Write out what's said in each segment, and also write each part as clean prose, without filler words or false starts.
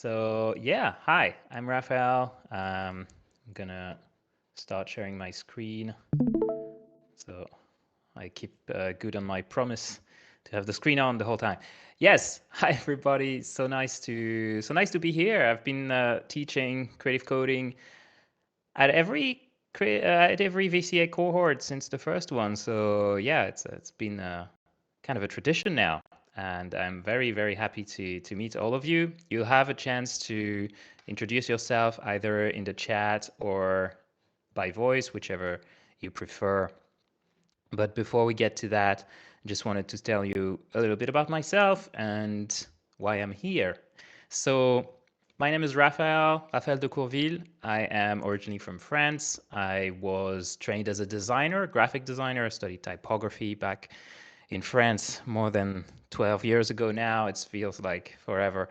So yeah, hi, I'm Raphael. I'm gonna start sharing my screen. So I keep good on my promise to have the screen on the whole time. Yes, hi everybody. So nice to be here. I've been teaching creative coding at every VCA cohort since the first one. So yeah, it's been kind of a tradition now, and I'm very happy to meet all of you. You'll have a chance to introduce yourself either in the chat or by voice, whichever you prefer. But before we get to that, I just wanted to tell you a little bit about myself and why I'm here. So my name is Raphaël de Courville. I am originally from France. I was trained as a designer, graphic designer. I studied typography back in France more than 12 years ago now. It feels like forever.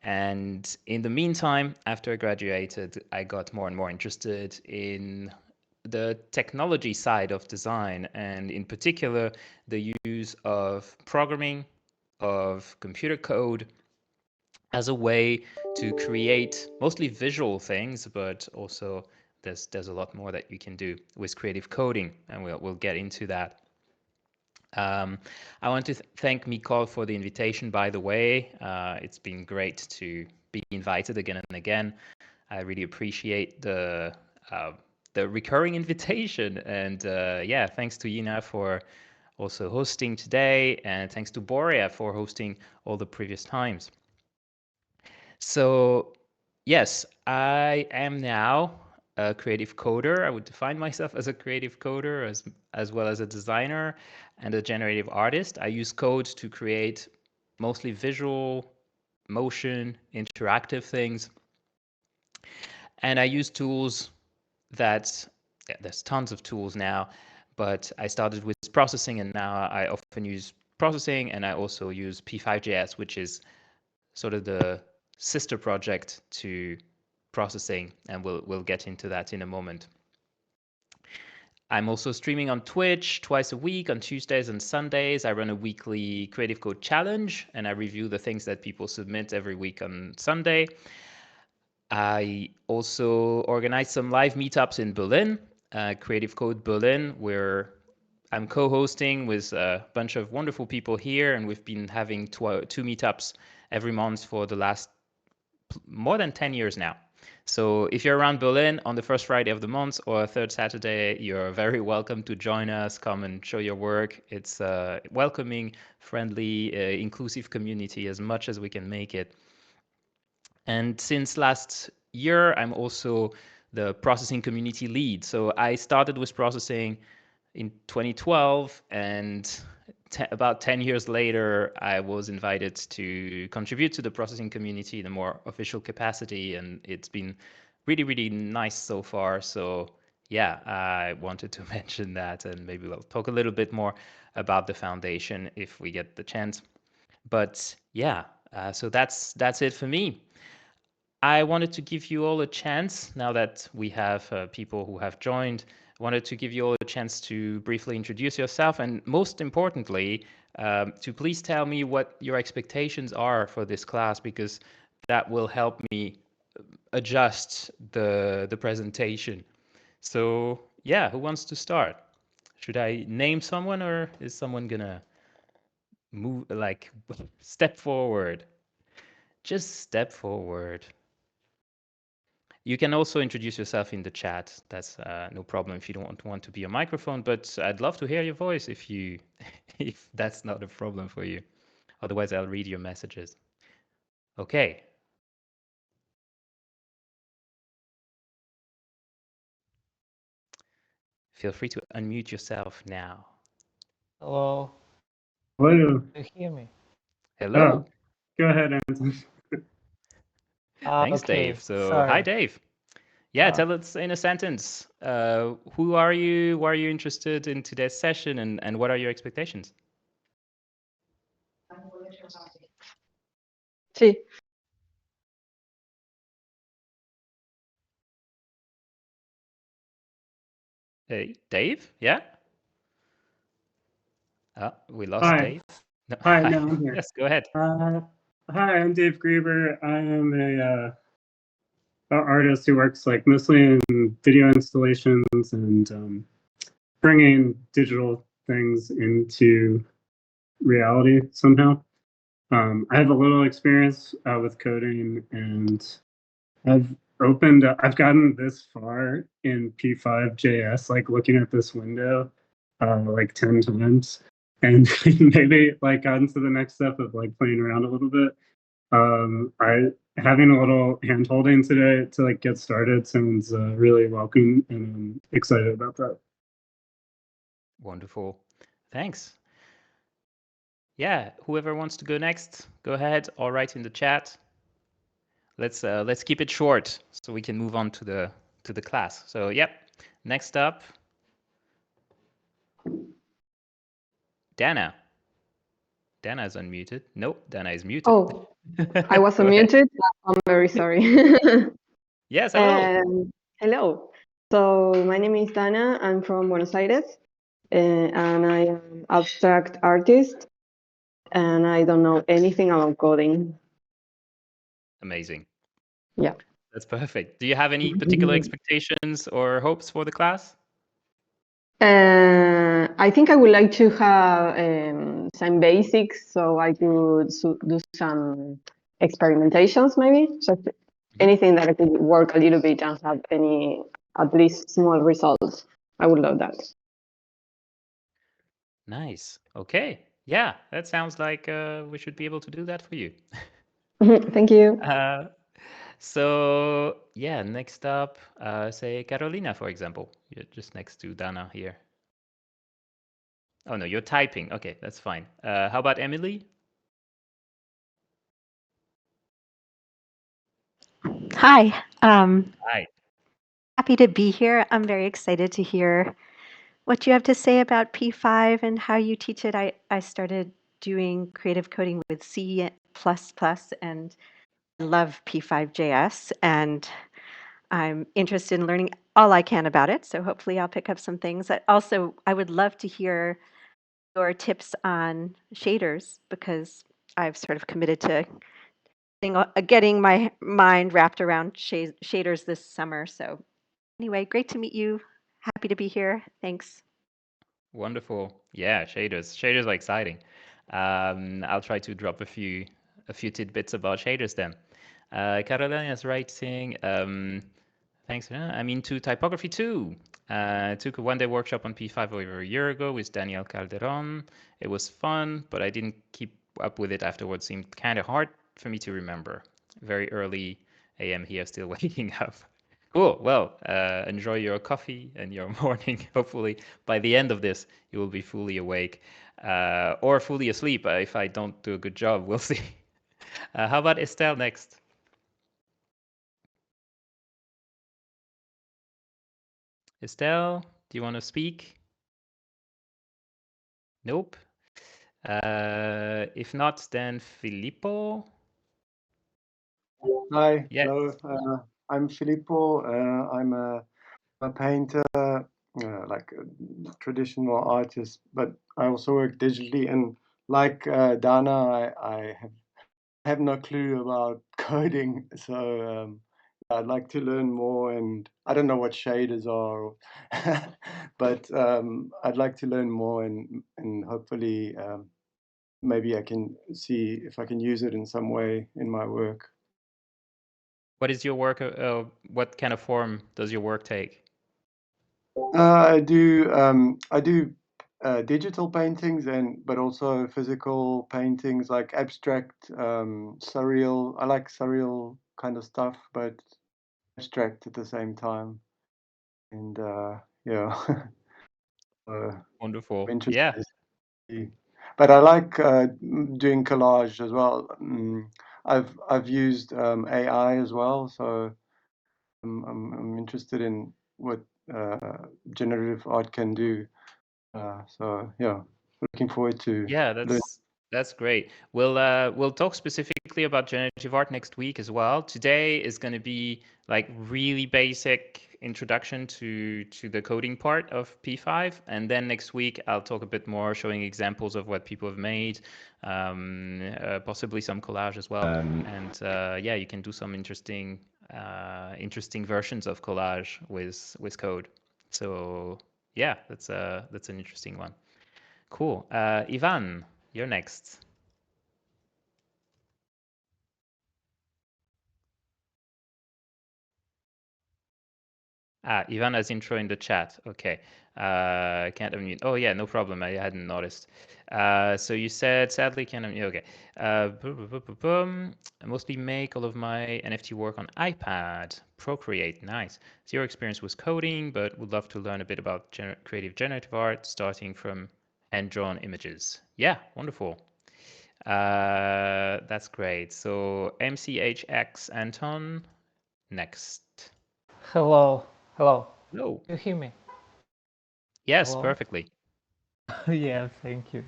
And in the meantime, after I graduated, I got more and more interested in the technology side of design, and in particular, the use of programming, of computer code as a way to create mostly visual things, but also there's a lot more that you can do with creative coding, and we'll get into that. I want to thank Mikol for the invitation, by the way. It's been great to be invited again and again. I really appreciate the recurring invitation. And yeah, thanks to Yina for also hosting today. And thanks to Borea for hosting all the previous times. So yes, I am now a creative coder. I would define myself as a creative coder as well as a designer and a generative artist. I use code to create mostly visual, motion, interactive things. And I use tools that, yeah, there's tons of tools now, but I started with processing and now I often use processing, and I also use p5js, which is sort of the sister project to processing, and we'll get into that in a moment. I'm also streaming on Twitch twice a week on Tuesdays and Sundays. I run a weekly Creative Code Challenge, and I review the things that people submit every week on Sunday. I also organize some live meetups in Berlin, Creative Code Berlin, where I'm co-hosting with a bunch of wonderful people here, and we've been having two meetups every month for the last more than 10 years now. So if you're around Berlin on the first Friday of the month or third Saturday, you're very welcome to join us. Come and show your work. It's a welcoming, friendly, inclusive community as much as we can make it. And since last year, I'm also the processing community lead. So I started with processing in 2012, and about 10 years later, I was invited to contribute to the processing community in a more official capacity, and it's been really nice so far. So yeah, I wanted to mention that, and maybe we'll talk a little bit more about the foundation if we get the chance. But yeah, so that's it for me. I wanted to give you all a chance, now that we have people who have joined, I wanted to give you all a chance to briefly introduce yourself, and most importantly, to please tell me what your expectations are for this class, because that will help me adjust the presentation. So yeah, who wants to start? Should I name someone, or is someone gonna move, like, step forward? Just step forward. You can also introduce yourself in the chat. That's no problem if you don't want to be a microphone, but I'd love to hear your voice if you if that's not a problem for you. Otherwise, I'll read your messages. Okay. Feel free to unmute yourself now. Hello. Hello. Do you hear me? Hello. Go ahead, Anton. Thanks, Okay. Dave. So, hi, Sorry. Dave. Yeah, tell us in a sentence, who are you? Why are you interested in today's session, and what are your expectations? Sí. Hey, Dave? Yeah? We lost Hi. Dave. No. Hi, no, I'm here. Yes, go ahead. Hi, I'm Dave Grieber. I am a artist who works like mostly in video installations and bringing digital things into reality somehow. I have a little experience with coding, and I've gotten this far in p5js, like looking at this window like 10 times, and maybe like gotten to the next step of like playing around a little bit. I having a little hand holding today to like get started sounds really welcome, and I'm excited about that. Wonderful. Thanks. Yeah, whoever wants to go next, go ahead or write in the chat. Let's keep it short so we can move on to the class. So yep, next up, Dana. Dana is unmuted. Nope, Dana is muted. Oh, I was Go ahead. unmuted. I'm very sorry. Yes, hello. Hello. So my name is Dana. I'm from Buenos Aires, and I am abstract artist, and I don't know anything about coding. Amazing. Yeah. That's perfect. Do you have any particular expectations or hopes for the class? I think I would like to have some basics so I could do some experimentations, maybe. So anything that I could work a little bit and have any, at least small results. I would love that. Nice. Okay. Yeah, that sounds like we should be able to do that for you. Thank you. So yeah, next up, say Carolina, for example. You're just next to Dana here. Oh no, you're typing. Okay, that's fine. How about Emily? Hi. Hi. Happy to be here. I'm very excited to hear what you have to say about P5 and how you teach it. I started doing creative coding with C++ and I love p5js, and I'm interested in learning all I can about it. So hopefully I'll pick up some things. I would love to hear your tips on shaders because I've sort of committed to getting my mind wrapped around shaders this summer. So anyway, great to meet you. Happy to be here. Thanks. Wonderful. Yeah, shaders. Shaders are exciting. I'll try to drop a few tidbits about shaders then. Carolina is writing. Thanks. I'm into typography too. Took a one-day workshop on P5 over a year ago with Daniel Calderon. It was fun, but I didn't keep up with it afterwards. Seemed kind of hard for me to remember. Very early AM here, still waking up. Cool. Well, enjoy your coffee and your morning. Hopefully, by the end of this, you will be fully awake or fully asleep. If I don't do a good job, we'll see. How about Estelle next? Estelle, do you want to speak? Nope. If not, then Filippo. Hi, Yes. hello. I'm Filippo. I'm a painter, like a traditional artist, but I also work digitally. And like Dana, I have no clue about coding, so I'd like to learn more. And I don't know what shaders are, but I'd like to learn more, and hopefully maybe I can see if I can use it in some way in my work. What is your work? What kind of form does your work take? I do digital paintings but also physical paintings, like abstract, surreal. I like surreal kind of stuff, but abstract at the same time. And yeah, I'm Wonderful. interested Yeah. to see. But I like doing collage as well. I've used AI as well, so I'm interested in what generative art can do. So yeah, looking forward to Yeah, learn. that's great. We'll talk specifically about generative art next week as well. Today is going to be like really basic introduction to the coding part of P5, and then next week I'll talk a bit more, showing examples of what people have made, possibly some collage as well. And yeah, you can do some interesting versions of collage with code. So yeah, that's an interesting one. Cool. Ivan, you're next. Ivan has intro in the chat. Okay. Can't unmute. Oh, yeah, no problem. I hadn't noticed. So you said, sadly, can't unmute. Okay. I mostly make all of my NFT work on iPad. Procreate. Nice. Zero experience with coding, but would love to learn a bit about creative generative art, starting from hand-drawn images. Yeah, wonderful. That's great. So MCHX Anton, next. Hello. Hello. You hear me? Yes, Hello? perfectly. Yeah, thank you.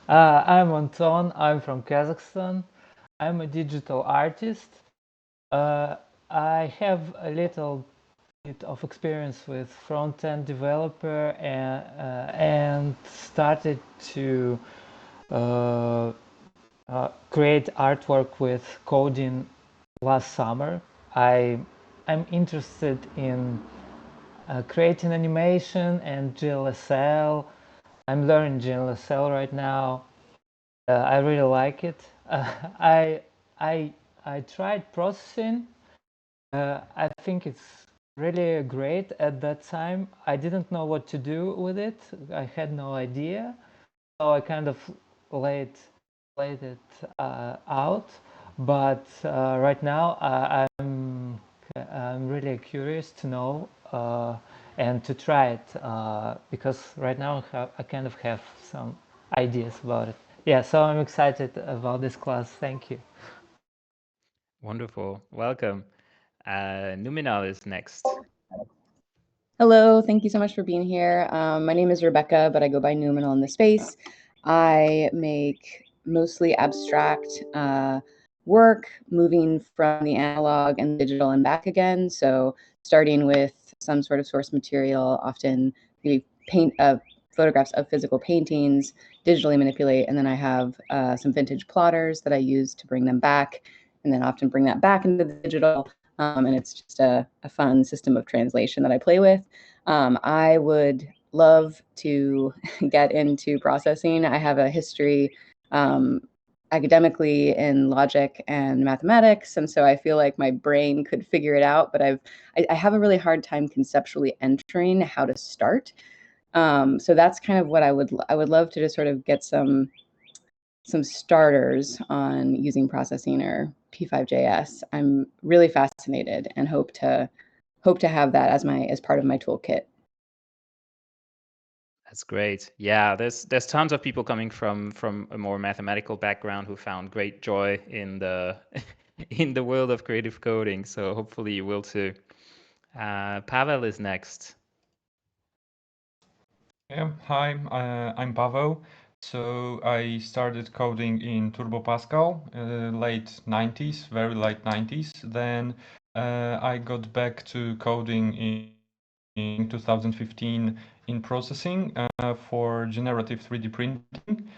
I'm Anton. I'm from Kazakhstan. I'm a digital artist. I have a little bit of experience with front-end developer and started to create artwork with coding last summer. I'm interested in creating animation and GLSL. I'm learning GLSL right now. I really like it. I tried processing. I think it's really great at that time. I didn't know what to do with it. I had no idea. So I kind of laid it out. But right now I'm really curious to know and to try it because right now I kind of have some ideas about it. Yeah, so I'm excited about this class. Thank you. Wonderful. Welcome. Numinal is next. Hello, thank you so much for being here. My name is Rebecca, but I go by Numinal in the space. I make mostly abstract work, moving from the analog and digital and back again. So starting with some sort of source material, often maybe paint photographs of physical paintings, digitally manipulate, and then I have some vintage plotters that I use to bring them back, and then often bring that back into the digital. And it's just a fun system of translation that I play with. I would love to get into processing. I have a history academically in logic and mathematics, and so I feel like my brain could figure it out, but I have a really hard time conceptually entering how to start. So that's kind of what I would love to just sort of get some starters on using processing or p5js. I'm really fascinated and hope to have that as part of my toolkit. That's great. Yeah, there's tons of people coming from a more mathematical background who found great joy in the in the world of creative coding. So hopefully you will too. Pavel is next. Yeah, hi, I'm Pavel. So I started coding in Turbo Pascal, late 90s, very late 90s. Then I got back to coding in 2015 in processing for generative 3D printing.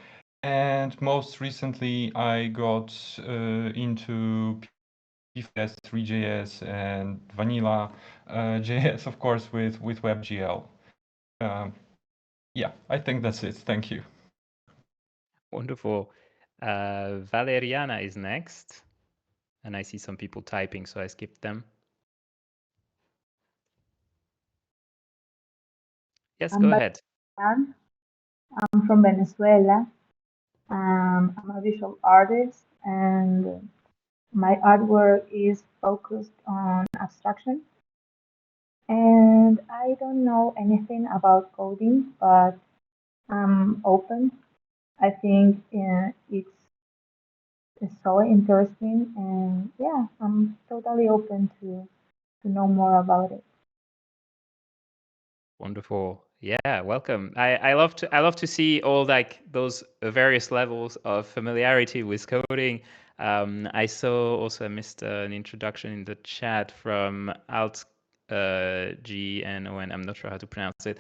And most recently, I got into p5js, 3js, and vanilla JS, of course, with WebGL. Yeah, I think that's it. Thank you. Wonderful. Valeriana is next. And I see some people typing, so I skipped them. Yes, go ahead. I'm from Venezuela. I'm a visual artist, and my artwork is focused on abstraction. And I don't know anything about coding, but I'm open. I think it's so interesting, and yeah, I'm totally open to know more about it. Wonderful. Yeah, welcome. I love to see all like those various levels of familiarity with coding. I saw also I missed an introduction in the chat from Gnon. I'm not sure how to pronounce it.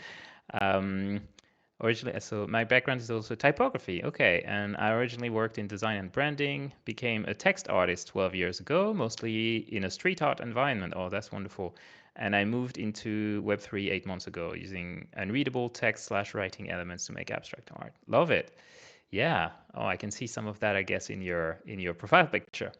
Originally, so my background is also typography. Okay, and I originally worked in design and branding, became a text artist 12 years ago, mostly in a street art environment. Oh, that's wonderful. And I moved into Web3 8 months ago using unreadable text/writing elements to make abstract art. Love it. Yeah. Oh, I can see some of that, I guess, in your profile picture.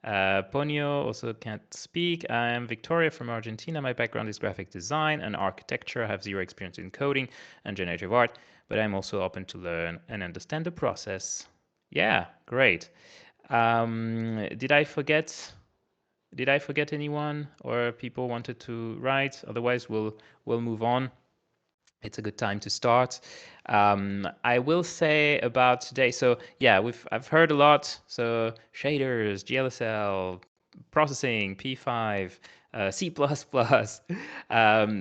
Ponyo also can't speak. I'm Victoria from Argentina. My background is graphic design and architecture. I have zero experience in coding and generative art, but I'm also open to learn and understand the process. Yeah, great. Did I forget anyone or people wanted to write? Otherwise, we'll move on. It's a good time to start. I will say about today. So yeah, I've heard a lot. So shaders, GLSL, processing, P5, C++.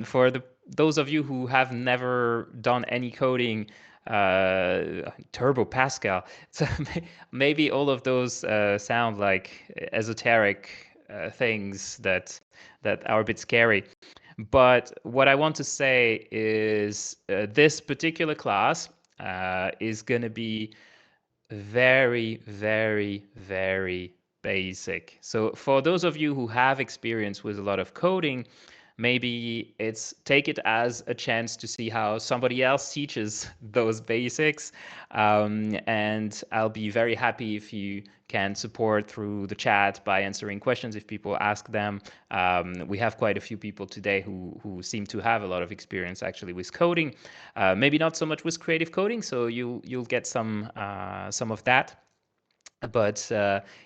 For those of you who have never done any coding, Turbo Pascal. So maybe all of those sound like esoteric things that are a bit scary. But what I want to say is this particular class is going to be very, very, very basic. So for those of you who have experience with a lot of coding, maybe take it as a chance to see how somebody else teaches those basics. And I'll be very happy if you can support through the chat by answering questions if people ask them. We have quite a few people today who seem to have a lot of experience actually with coding. Maybe not so much with creative coding, so you'll get some of that. But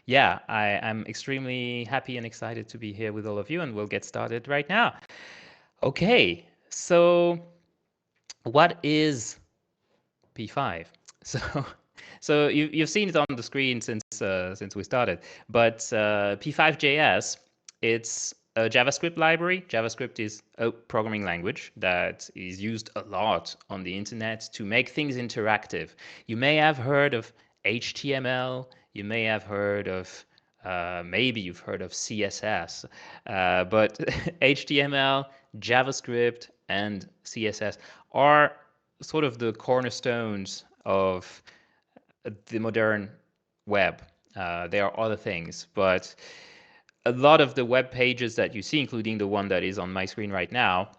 yeah, I'm extremely happy and excited to be here with all of you, and we'll get started right now. Okay, so what is P5? So you've seen it on the screen since we started, but p5js, it's a JavaScript library. JavaScript is a programming language that is used a lot on the internet to make things interactive. You may have heard of HTML. You may have heard of maybe you've heard of CSS, but HTML, JavaScript, and CSS are sort of the cornerstones of the modern web. There are other things, but a lot of the web pages that you see, including the one that is on my screen right now,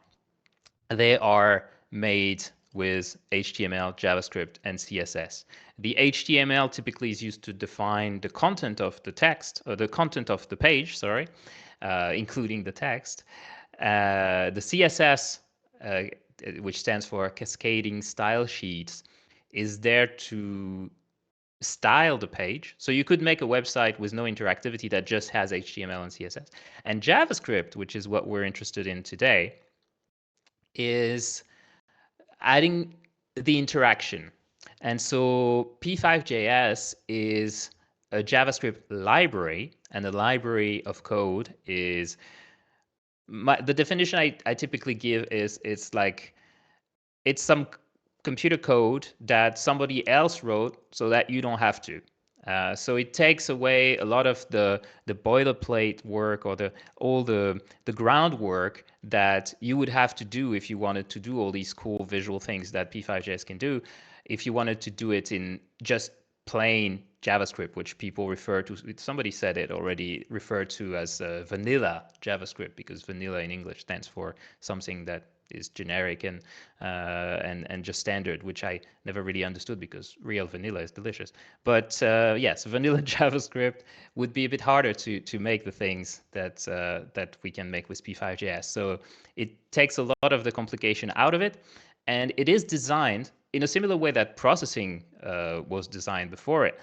they are made with HTML, JavaScript, and CSS. The HTML typically is used to define the content of the text, or the content of the page, sorry, including the text. The CSS, which stands for Cascading Style Sheets, is there to style the page. So you could make a website with no interactivity that just has HTML and CSS. And JavaScript, which is what we're interested in today, is adding the interaction. And so p5js is a JavaScript library, and the library of code is the definition I typically give is it's some computer code that somebody else wrote so that you don't have to. So it takes away a lot of the boilerplate work or all the groundwork that you would have to do if you wanted to do all these cool visual things that p5js can do. If you wanted to do it in just plain JavaScript, which people refer to, somebody said it already, referred to as vanilla JavaScript, because vanilla in English stands for something that is generic and just standard, which I never really understood because real vanilla is delicious. But yes, vanilla JavaScript would be a bit harder to make the things that we can make with p5js. So it takes a lot of the complication out of it, and it is designed in a similar way that processing was designed before it.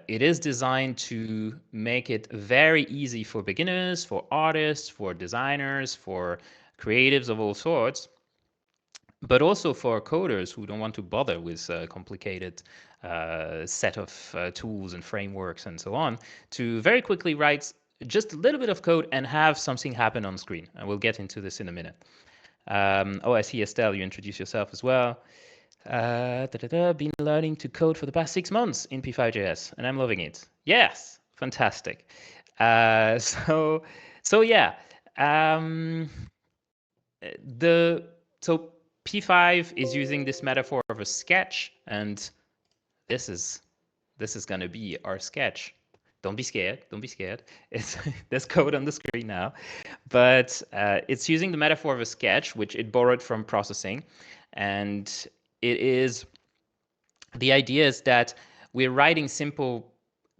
It is designed to make it very easy for beginners, for artists, for designers, for creatives of all sorts, but also for coders who don't want to bother with a complicated set of tools and frameworks and so on, to very quickly write just a little bit of code and have something happen on screen. And we'll get into this in a minute. Oh, I see, Estelle, you introduce yourself as well. Been learning to code for the past 6 months in p5js, and I'm loving it. Yes, fantastic. So yeah, So P5 is using this metaphor of a sketch, and this is going to be our sketch. Don't be scared. Don't be scared. There's code on the screen now, but it's using the metaphor of a sketch, which it borrowed from processing, and the idea is that we're writing simple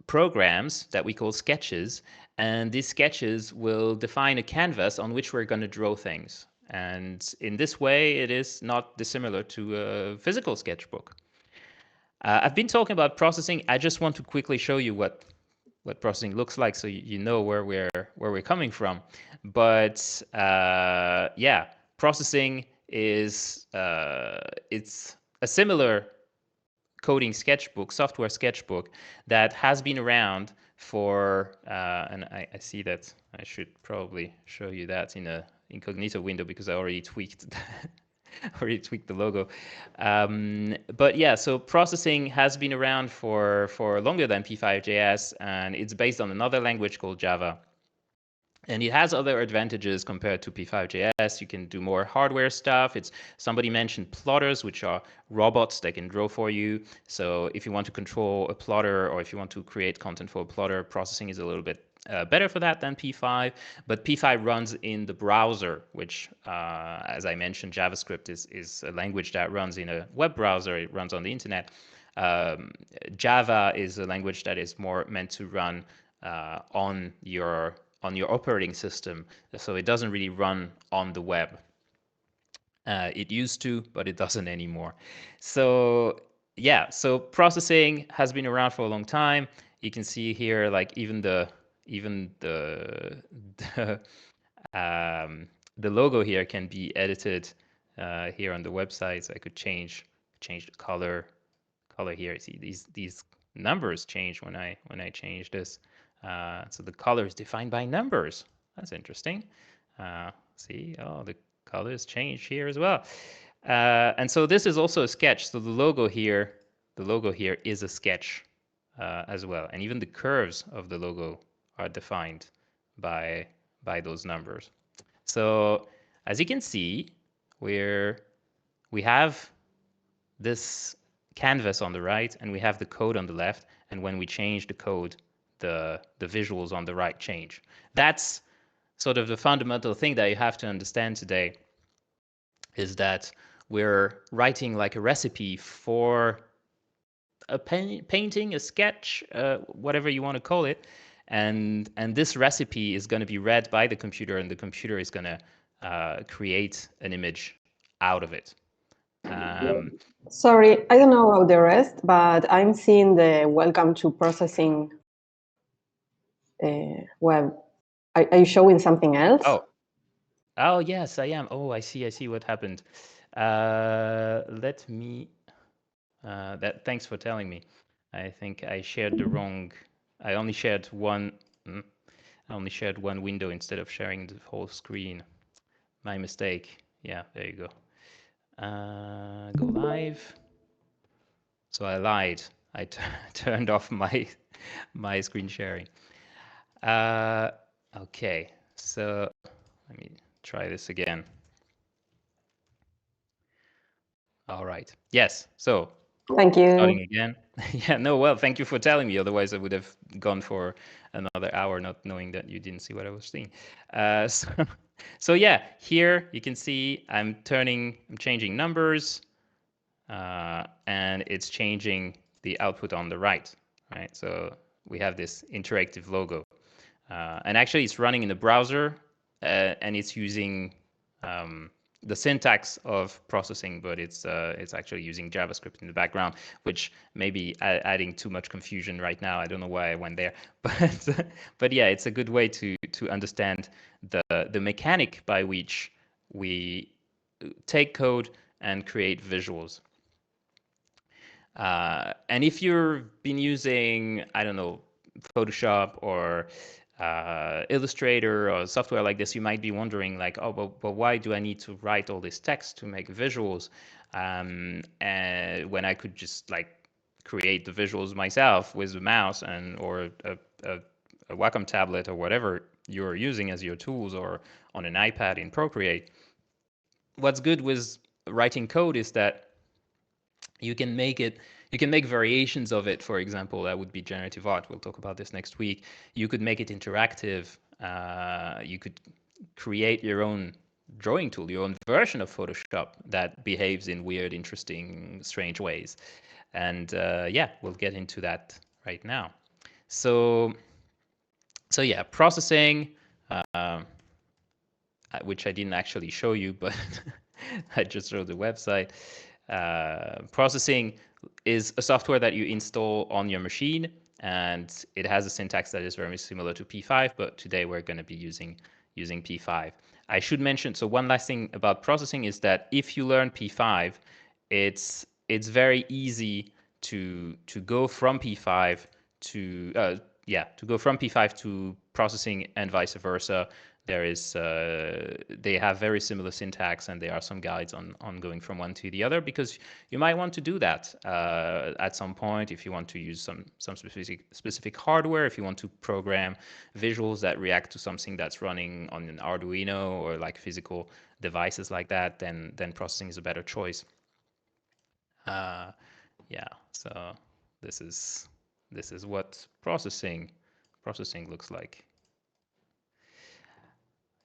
programs that we call sketches, and these sketches will define a canvas on which we're going to draw things. And in this way, it is not dissimilar to a physical sketchbook. I've been talking about processing. I just want to quickly show you what processing looks like, so you know where we're coming from. But yeah, processing is it's a similar coding sketchbook, software sketchbook, that has been around for, and I see that I should probably show you that in a incognito window because I already tweaked the logo. But yeah, so processing has been around for longer than p5js, and it's based on another language called Java. And it has other advantages compared to p5js. You can do more hardware stuff. Somebody mentioned plotters, which are robots that can draw for you. So if you want to control a plotter, or if you want to create content for a plotter, processing is a little bit better for that than p5. But p5 runs in the browser, which, as I mentioned, JavaScript is a language that runs in a web browser. It runs on the internet. Java is a language that is more meant to run on your operating system, so it doesn't really run on the web. It used to, but it doesn't anymore. So yeah, so processing has been around for a long time. You can see here, like even the logo here can be edited here on the website. So I could change the color here. See these numbers change when I change this. So the color is defined by numbers. That's interesting. See, oh, the colors change here as well. And so this is also a sketch. So the logo here is a sketch as well. And even the curves of the logo are defined by those numbers. So as you can see, we have this canvas on the right, and we have the code on the left. And when we change the code, the visuals on the right change. That's sort of the fundamental thing that you have to understand today, is that we're writing like a recipe for a painting, a sketch, whatever you want to call it. And this recipe is going to be read by the computer, and the computer is going to create an image out of it. Sorry, I don't know about the rest, but I'm seeing the welcome to processing web. Are you showing something else? Oh yes, I am. Oh, I see what happened. Let me. Thanks for telling me. I think I shared the wrong. I only shared one. I only shared one window instead of sharing the whole screen. My mistake. Yeah, there you go. Go live. So I lied. I turned off my screen sharing. Okay, so let me try this again. All right. Yes. So thank you. Starting again. Yeah. No. Well, thank you for telling me. Otherwise, I would have gone for another hour, not knowing that you didn't see what I was seeing. So yeah, here you can see I'm changing numbers, and it's changing the output on the right. Right. So we have this interactive logo, and actually it's running in the browser, and it's using the syntax of processing, but it's actually using JavaScript in the background, which may be adding too much confusion right now. I don't know why I went there, but yeah, it's a good way to understand the mechanic by which we take code and create visuals. And if you've been using, I don't know, Photoshop or Illustrator or software like this, you might be wondering like, oh, but why do I need to write all this text to make visuals, and when I could just like create the visuals myself with a mouse or a Wacom tablet or whatever you're using as your tools, or on an iPad in Procreate. What's good with writing code is that you can make variations of it. For example, that would be generative art. We'll talk about this next week. You could make it interactive. You could create your own drawing tool, your own version of Photoshop that behaves in weird, interesting, strange ways. And yeah, we'll get into that right now. So yeah, processing, which I didn't actually show you, but I just showed the website. Processing is a software that you install on your machine, and it has a syntax that is very similar to P5, but today we're going to be using P5. I should mention, so one last thing about processing is that if you learn P5, it's very easy to go from P5 to P5 to processing and vice versa. There is they have very similar syntax, and there are some guides on going from one to the other, because you might want to do that at some point if you want to use some specific hardware, if you want to program visuals that react to something that's running on an Arduino or like physical devices like that, then processing is a better choice. Yeah, so this is what processing looks like.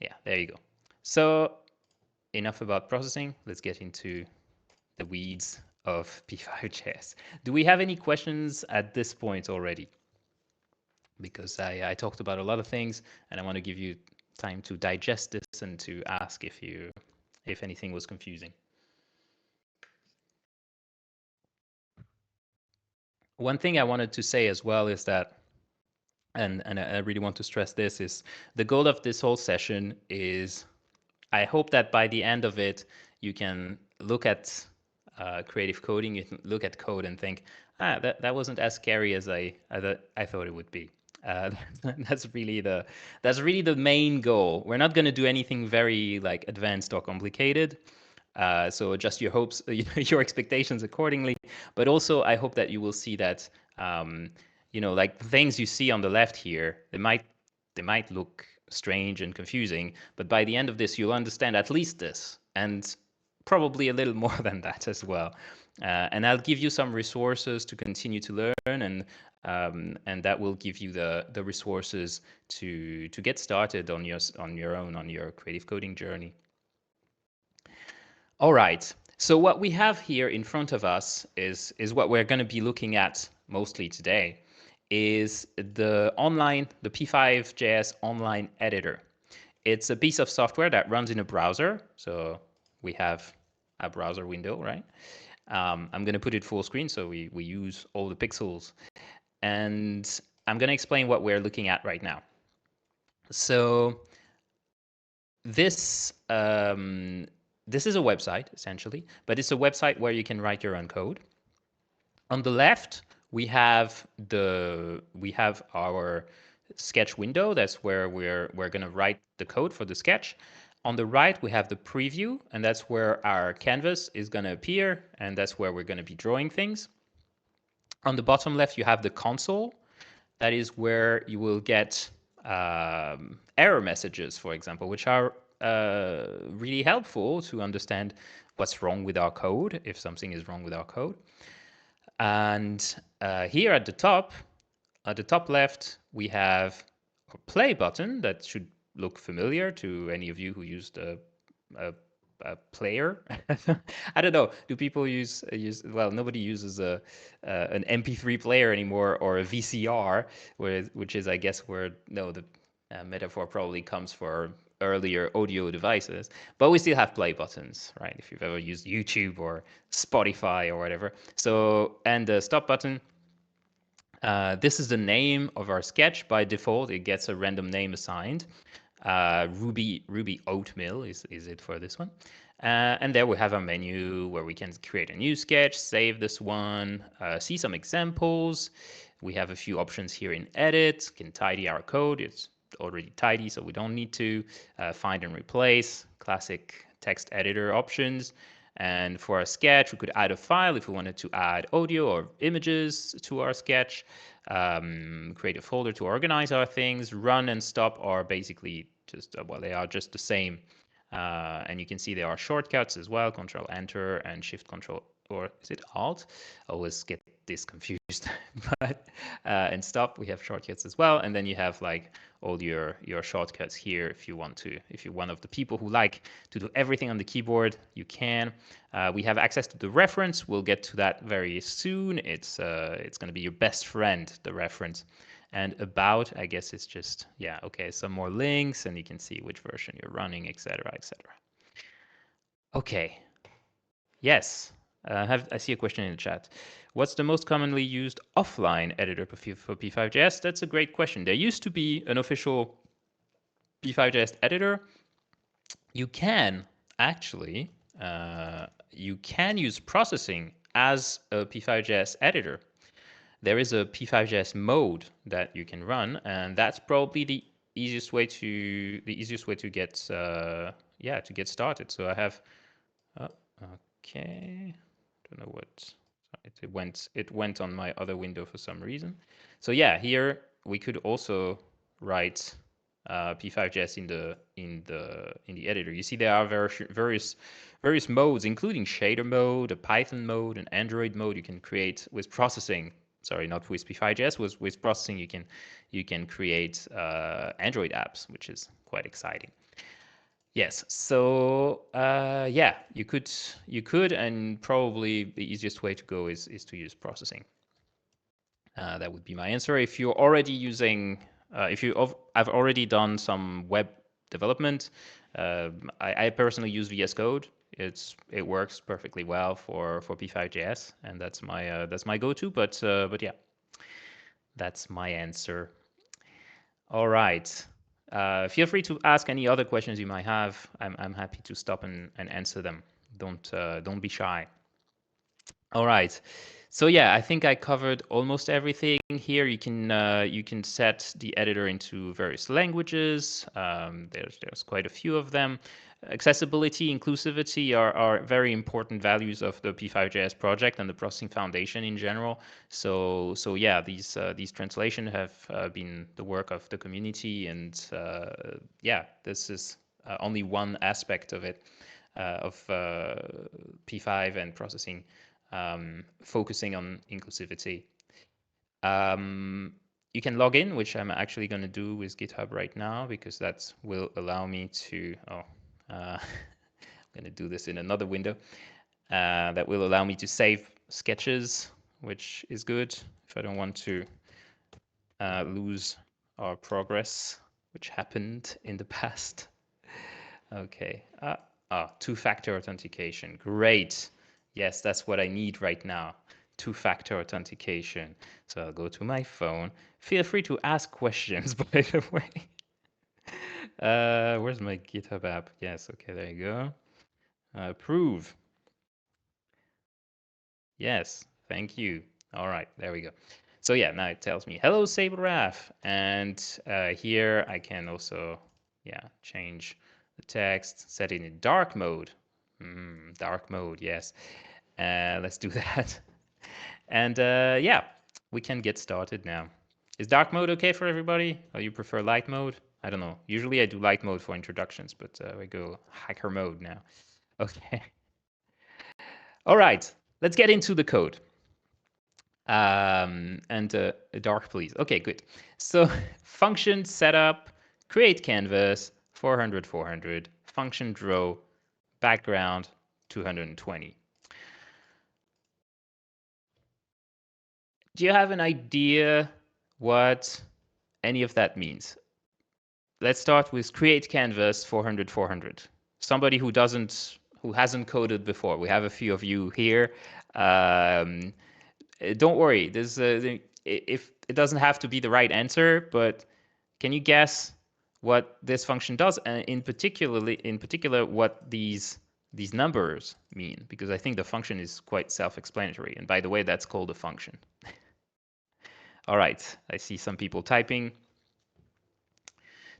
Yeah, there you go. So enough about processing. Let's get into the weeds of p5js. Do we have any questions at this point already? Because I talked about a lot of things, and I want to give you time to digest this and to ask if anything was confusing. One thing I wanted to say as well is that, and I really want to stress this, is the goal of this whole session is, I hope that by the end of it, you can look at creative coding, you can look at code and think, that wasn't as scary as I thought it would be. That's really the main goal. We're not going to do anything very like advanced or complicated. So adjust your hopes, your expectations accordingly. But also, I hope that you will see that, like the things you see on the left here, they might look strange and confusing, but by the end of this, you'll understand at least this, and probably a little more than that as well. And I'll give you some resources to continue to learn, and that will give you the resources to get started on your creative coding journey. All right. So what we have here in front of us is what we're going to be looking at mostly today, is the p5js online editor. It's a piece of software that runs in a browser. So we have a browser window, right? I'm going to put it full screen so we use all the pixels. And I'm going to explain what we're looking at right now. So this is a website, essentially, but it's a website where you can write your own code. On the left, we have our sketch window. That's where we're going to write the code for the sketch. On the right, we have the preview, and that's where our canvas is going to appear, and that's where we're going to be drawing things. On the bottom left, you have the console. That is where you will get error messages, for example, which are really helpful to understand what's wrong with our code, if something is wrong with our code. And here at the top left, we have a play button that should look familiar to any of you who used a player. I don't know. Do people use? Well, nobody uses an MP3 player anymore, or a VCR, which is, I guess, where the metaphor probably comes for earlier audio devices. But we still have play buttons, right? If you've ever used YouTube or Spotify or whatever. So, and the stop button. This is the name of our sketch. By default, it gets a random name assigned. Ruby Oatmeal is it for this one. And there we have a menu where we can create a new sketch, save this one, see some examples. We have a few options here in edit, can tidy our code. It's already tidy, so we don't need to find and replace, classic text editor options. And for a sketch, we could add a file if we wanted to add audio or images to our sketch, create a folder to organize our things. Run and stop are basically just, well, they are just the same. And you can see there are shortcuts as well, Control Enter and Shift Control, or is it Alt? I always get this confused. But and stop, we have shortcuts as well. And then you have like all your shortcuts here if you want to. If you're one of the people who like to do everything on the keyboard, you can. We have access to the reference. We'll get to that very soon. It's going to be your best friend, the reference. And about, I guess it's just, yeah, okay, some more links, and you can see which version you're running, etc., etc. Okay. Yes. I see a question in the chat. What's the most commonly used offline editor for p5js? That's a great question. There used to be an official p5js editor. You can actually, you can use processing as a p5js editor. There is a p5js mode that you can run, and that's probably the easiest way to get yeah, to get started. So I have okay, don't know what it went on my other window for some reason. So yeah, here we could also write p5js in the editor. You see there are various modes, including shader mode, a Python mode, an Android mode you can create with processing. Sorry, not with p5js. With processing, you can create Android apps, which is quite exciting. Yes. So yeah, you could, and probably the easiest way to go is to use processing. That would be my answer. If you're already using, I've already done some web development. I personally use VS Code. It works perfectly well for p5js, and that's my go-to. But yeah, that's my answer. All right. Feel free to ask any other questions you might have. I'm happy to stop and answer them. Don't be shy. All right. So yeah, I think I covered almost everything here. You can set the editor into various languages. There's quite a few of them. Accessibility, inclusivity are very important values of the p5js project and the Processing Foundation in general. So yeah, these translations have been the work of the community, and yeah, this is only one aspect of it, of p5 and processing. Focusing on inclusivity. You can log in, which I'm actually going to do with GitHub right now, because that will allow me to, I'm going to do this in another window. That will allow me to save sketches, which is good if I don't want to lose our progress, which happened in the past. Okay. Two-factor authentication. Great. Yes, that's what I need right now. Two-factor authentication. So I'll go to my phone. Feel free to ask questions, by the way. Where's my GitHub app? Yes, okay, there you go. Approve. Yes, thank you. All right, there we go. So yeah, now it tells me, hello, SableRaph. And here I can also, yeah, change the text, set it in dark mode. Dark mode, yes. Let's do that. And yeah, we can get started now. Is dark mode okay for everybody? Or you prefer light mode? I don't know. Usually I do light mode for introductions, but we go hacker mode now. Okay. All right, let's get into the code. And dark, please. Okay, good. So function setup, create canvas, 400, 400, function draw, background, 220. Do you have an idea what any of that means? Let's start with create canvas 400, 400. Somebody who hasn't coded before. We have a few of you here. Don't worry. If it doesn't have to be the right answer, but can you guess what this function does, and in particular what these numbers mean? Because I think the function is quite self-explanatory. And by the way, that's called a function. All right, I see some people typing.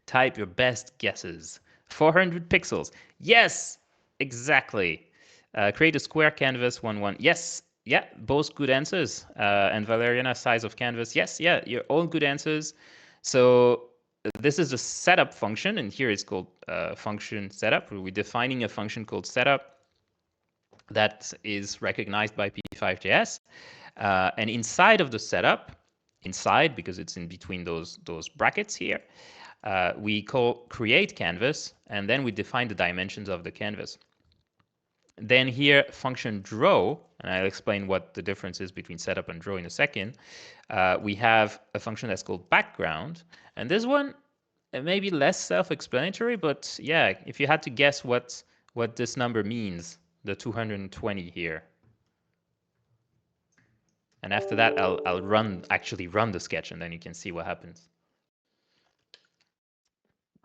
Type your best guesses. 400 pixels. Yes, exactly. Create a square canvas, 1, 1. Yes, yeah, both good answers. And Valeriana, size of canvas. Yes, yeah, you're all good answers. So this is a setup function, and here it's called function setup. We're defining a function called setup that is recognized by p5js. And inside of the setup, inside, because it's in between those brackets here, we call create canvas, and then we define the dimensions of the canvas. Then here, function draw, and I'll explain what the difference is between setup and draw in a second. We have a function that's called background, and this one may be less self-explanatory, but yeah, if you had to guess what this number means, the 220 here. And after that, I'll actually run the sketch, and then you can see what happens.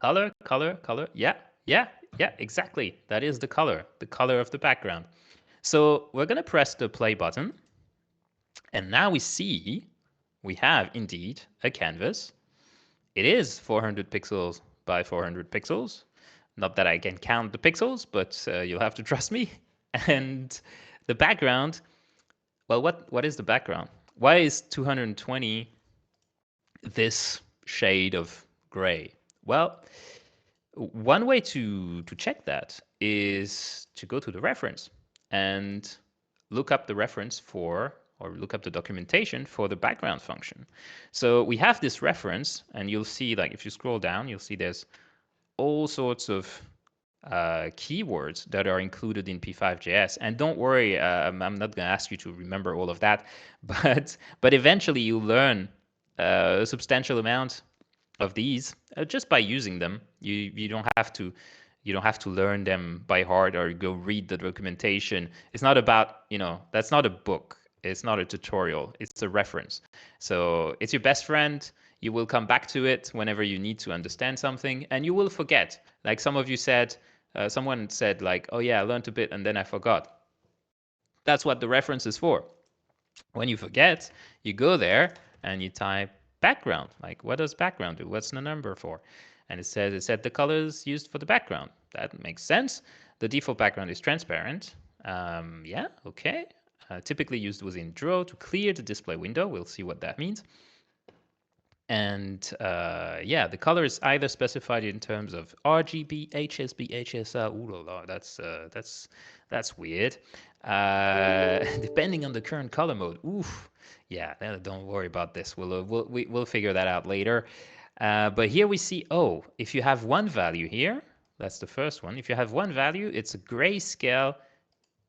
Color, color, color. Yeah, yeah, yeah, exactly. That is the color of the background. So we're going to press the play button. And now we see we have indeed a canvas. It is 400 pixels by 400 pixels. Not that I can count the pixels, but you'll have to trust me. And the background, well, what is the background? Why is 220 this shade of gray? Well, one way to check that is to go to the reference and look up the reference for, or look up the documentation for the background function. So we have this reference, and you'll see, like, if you scroll down, you'll see there's all sorts of keywords that are included in p5js. And don't worry, I'm not going to ask you to remember all of that, but eventually you'll learn a substantial amount of these just by using them. You don't have to learn them by heart or go read the documentation. It's not about, that's not a book. It's not a tutorial. It's a reference. So it's your best friend. You will come back to it whenever you need to understand something, and you will forget. Like some of you said, someone said like, oh yeah, I learned a bit and then I forgot. That's what the reference is for. When you forget, you go there and you type background. Like, what does background do? What's the number for? And it said the colors used for the background. That makes sense. The default background is transparent. Yeah, okay. Typically used within Draw to clear the display window. We'll see what that means. And yeah, the color is either specified in terms of RGB, HSB, HSL. Ooh la la, that's weird. Depending on the current color mode. Oof. Yeah, don't worry about this. We'll figure that out later. But here we see, oh, if you have one value here, that's the first one. If you have one value, it's a grayscale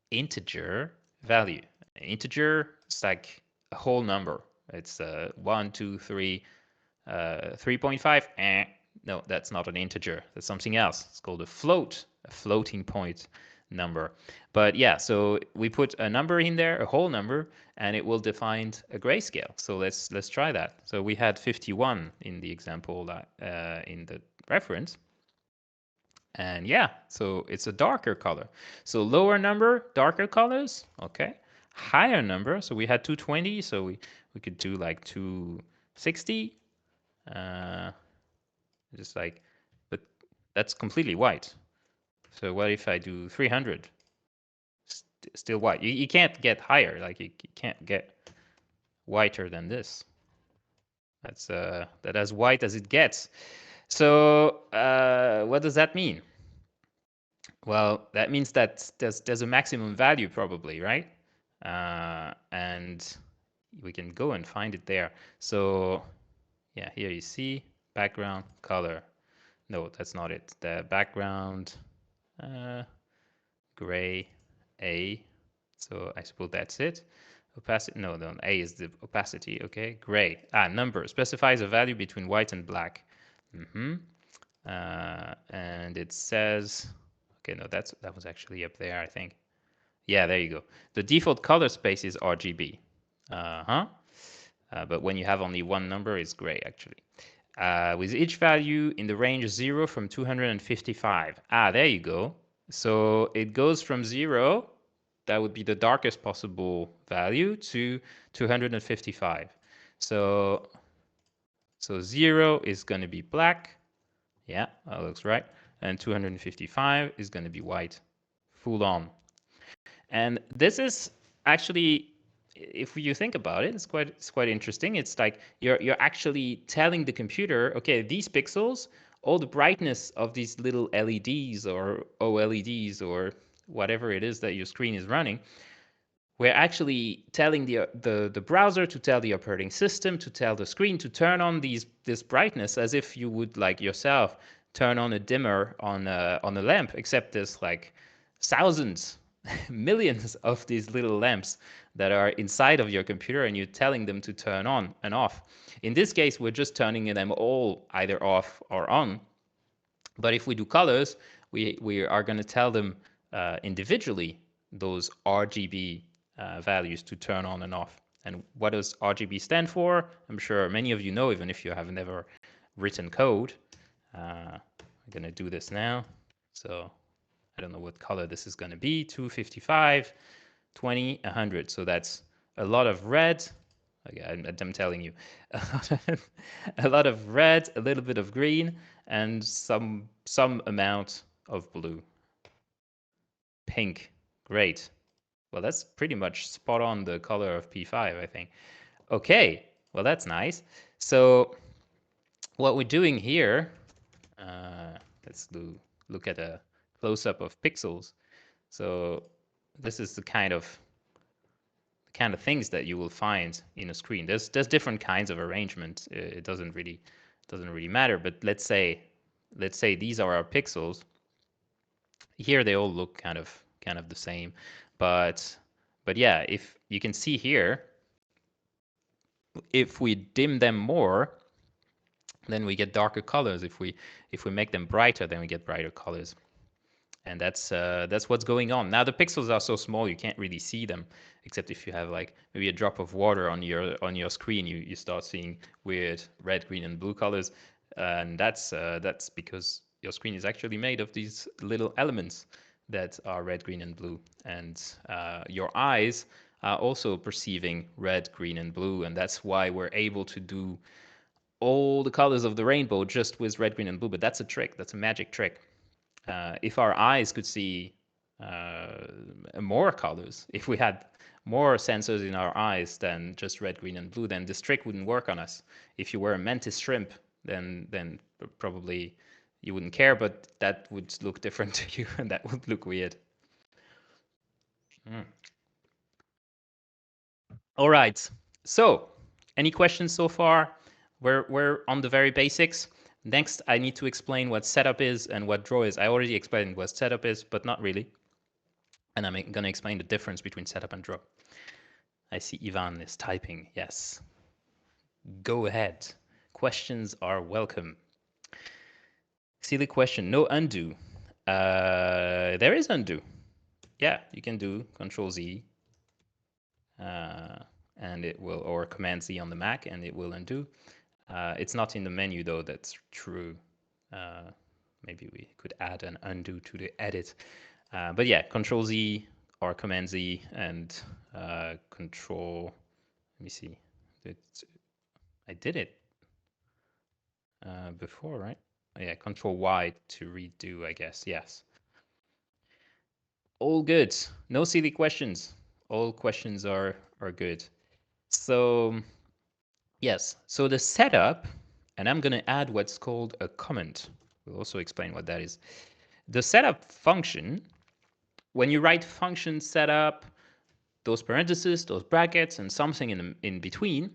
integer value. An integer, it's like a whole number. It's 1, 2, 3, 3.5. No, that's not an integer. That's something else. It's called a float, a floating point number. But yeah, so we put a number in there, a whole number, and it will define a grayscale. So let's try that. So we had 51 in the example in the reference. And yeah, so it's a darker color. So lower number, darker colors, okay. Higher number, so we had 220, so we could do like 260. Just like, but that's completely white. So what if I do 300? Still white. You can't get higher. Like you can't get whiter than this. That's that as white as it gets. So what does that mean? Well, that means that there's a maximum value probably, right? And we can go and find it there. So yeah, here you see background color. No, that's not it. The background gray A. So I suppose that's it. Opacity, no, A is the opacity. Okay, gray. Number specifies a value between white and black. And it says, okay, no, that was actually up there, I think. Yeah, there you go. The default color space is RGB. But when you have only one number, it's gray actually. With each value in the range 0 from 255. There you go. So it goes from 0, that would be the darkest possible value, to 255. So 0 is going to be black. Yeah, that looks right. And 255 is going to be white, full on. And this is actually, if you think about it, it's quite interesting. It's like you're actually telling the computer, okay, these pixels, all the brightness of these little LEDs or OLEDs or whatever it is that your screen is running, we're actually telling the browser to tell the operating system to tell the screen to turn on this brightness, as if you would like yourself turn on a dimmer on a lamp, except there's like thousands, millions of these little lamps that are inside of your computer, and you're telling them to turn on and off. In this case, we're just turning them all either off or on. But if we do colors, we are going to tell them individually those RGB values to turn on and off. And what does RGB stand for? I'm sure many of you know, even if you have never written code. I'm going to do this now. So I don't know what color this is going to be. 255, 20, 100. So that's a lot of red. Okay, I'm telling you, a lot of red, a little bit of green, and some amount of blue. Pink, great. Well, that's pretty much spot on the color of P5, I think. Okay, well, that's nice. So what we're doing here, let's look at a close-up of pixels. So this is the kind of things that you will find in a screen. There's different kinds of arrangement. It doesn't really matter. But let's say these are our pixels. Here they all look kind of the same, but yeah, if you can see here, if we dim them more, then we get darker colors. If we make them brighter, then we get brighter colors. And that's what's going on. Now the pixels are so small you can't really see them, except if you have like maybe a drop of water on your screen, you start seeing weird red, green, and blue colors, and that's because your screen is actually made of these little elements that are red, green, and blue, and your eyes are also perceiving red, green, and blue, and that's why we're able to do all the colors of the rainbow just with red, green, and blue. But that's a trick. That's a magic trick. If our eyes could see more colors, if we had more sensors in our eyes than just red, green, and blue, then this trick wouldn't work on us. If you were a mantis shrimp, then probably you wouldn't care, but that would look different to you, and that would look weird. All right. So, any questions so far? We're on the very basics. Next, I need to explain what setup is and what draw is. I already explained what setup is, but not really. And I'm going to explain the difference between setup and draw. I see Ivan is typing. Yes. Go ahead. Questions are welcome. Silly question. No undo. There is undo. Yeah, you can do Control Z. And it will, or Command Z on the Mac, and it will undo. It's not in the menu though, that's true. Maybe we could add an undo to the edit. But yeah, Control Z or Command Z and Control, let me see. I did it before, right? Oh, yeah, Control Y to redo, I guess, yes. All good, no silly questions. All questions are good. So yes, so the setup, and I'm going to add what's called a comment. We'll also explain what that is. The setup function, when you write function setup, those parentheses, those brackets, and something in between,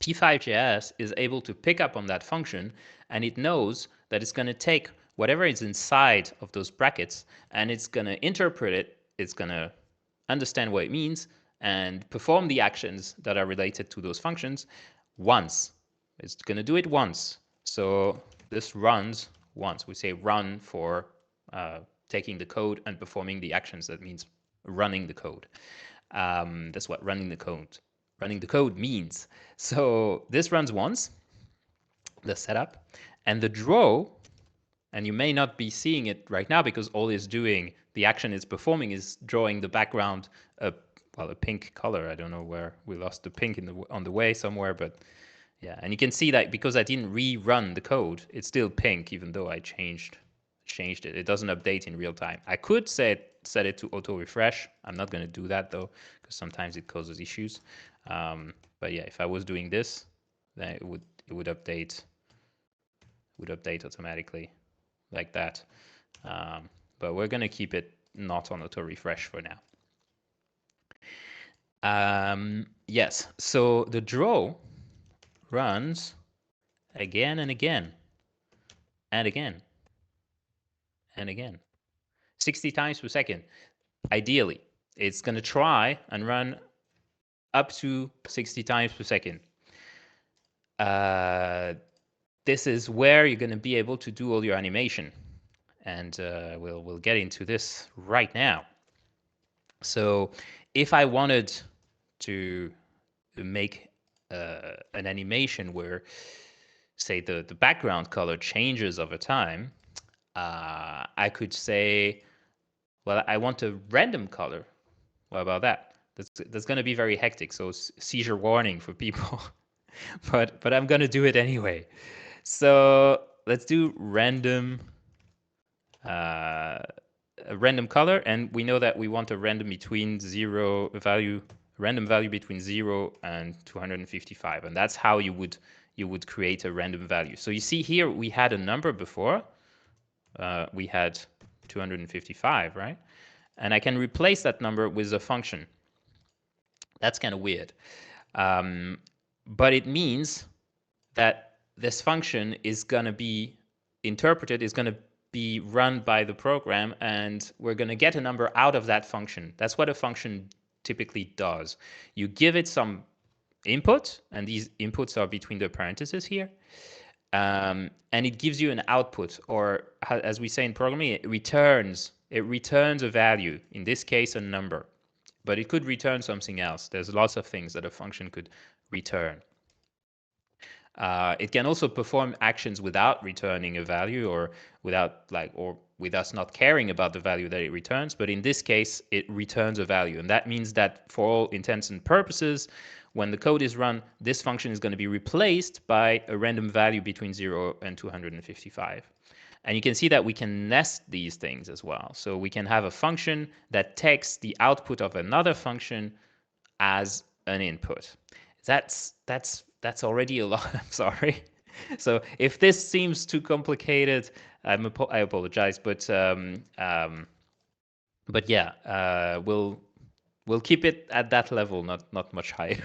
p5js is able to pick up on that function, and it knows that it's going to take whatever is inside of those brackets, and it's going to interpret it, it's going to understand what it means, and perform the actions that are related to those functions once. It's going to do it once. So this runs once. We say run for taking the code and performing the actions. That means running the code. That's what running the code means. So this runs once, the setup, and the draw, and you may not be seeing it right now because all it's doing, the action it's performing is drawing the background, well, a pink color. I don't know where we lost the pink on the way somewhere, but yeah. And you can see that because I didn't rerun the code, it's still pink, even though I changed changed it. It doesn't update in real time. I could set it to auto refresh. I'm not going to do that though, because sometimes it causes issues. But yeah, if I was doing this, then it would update automatically like that. But we're going to keep it not on auto refresh for now. Yes, so the draw runs again and again and again and again, 60 times per second. Ideally, it's going to try and run up to 60 times per second. This is where you're going to be able to do all your animation, and we'll get into this right now. So if I wanted to make an animation where, say, the background color changes over time, I could say, well, I want a random color. What about that? That's going to be very hectic, so seizure warning for people. but I'm going to do it anyway. So let's do random a random color, and we know that we want a random between random value between 0 and 255, and that's how you would create a random value. So you see here we had a number before. We had 255, right? And I can replace that number with a function. That's kind of weird. But it means that this function is going to be interpreted, is going to be run by the program, and we're going to get a number out of that function. That's what a function typically does. You give it some input, and these inputs are between the parentheses here, and it gives you an output, or as we say in programming, it returns a value, in this case a number, but it could return something else. There's lots of things that a function could return. It can also perform actions without returning a value, or with us not caring about the value that it returns. But in this case, it returns a value. And that means that for all intents and purposes, when the code is run, this function is going to be replaced by a random value between 0 and 255. And you can see that we can nest these things as well. So we can have a function that takes the output of another function as an input. That's already a lot. I'm sorry. So if this seems too complicated, I apologize. But yeah, we'll keep it at that level, not much higher.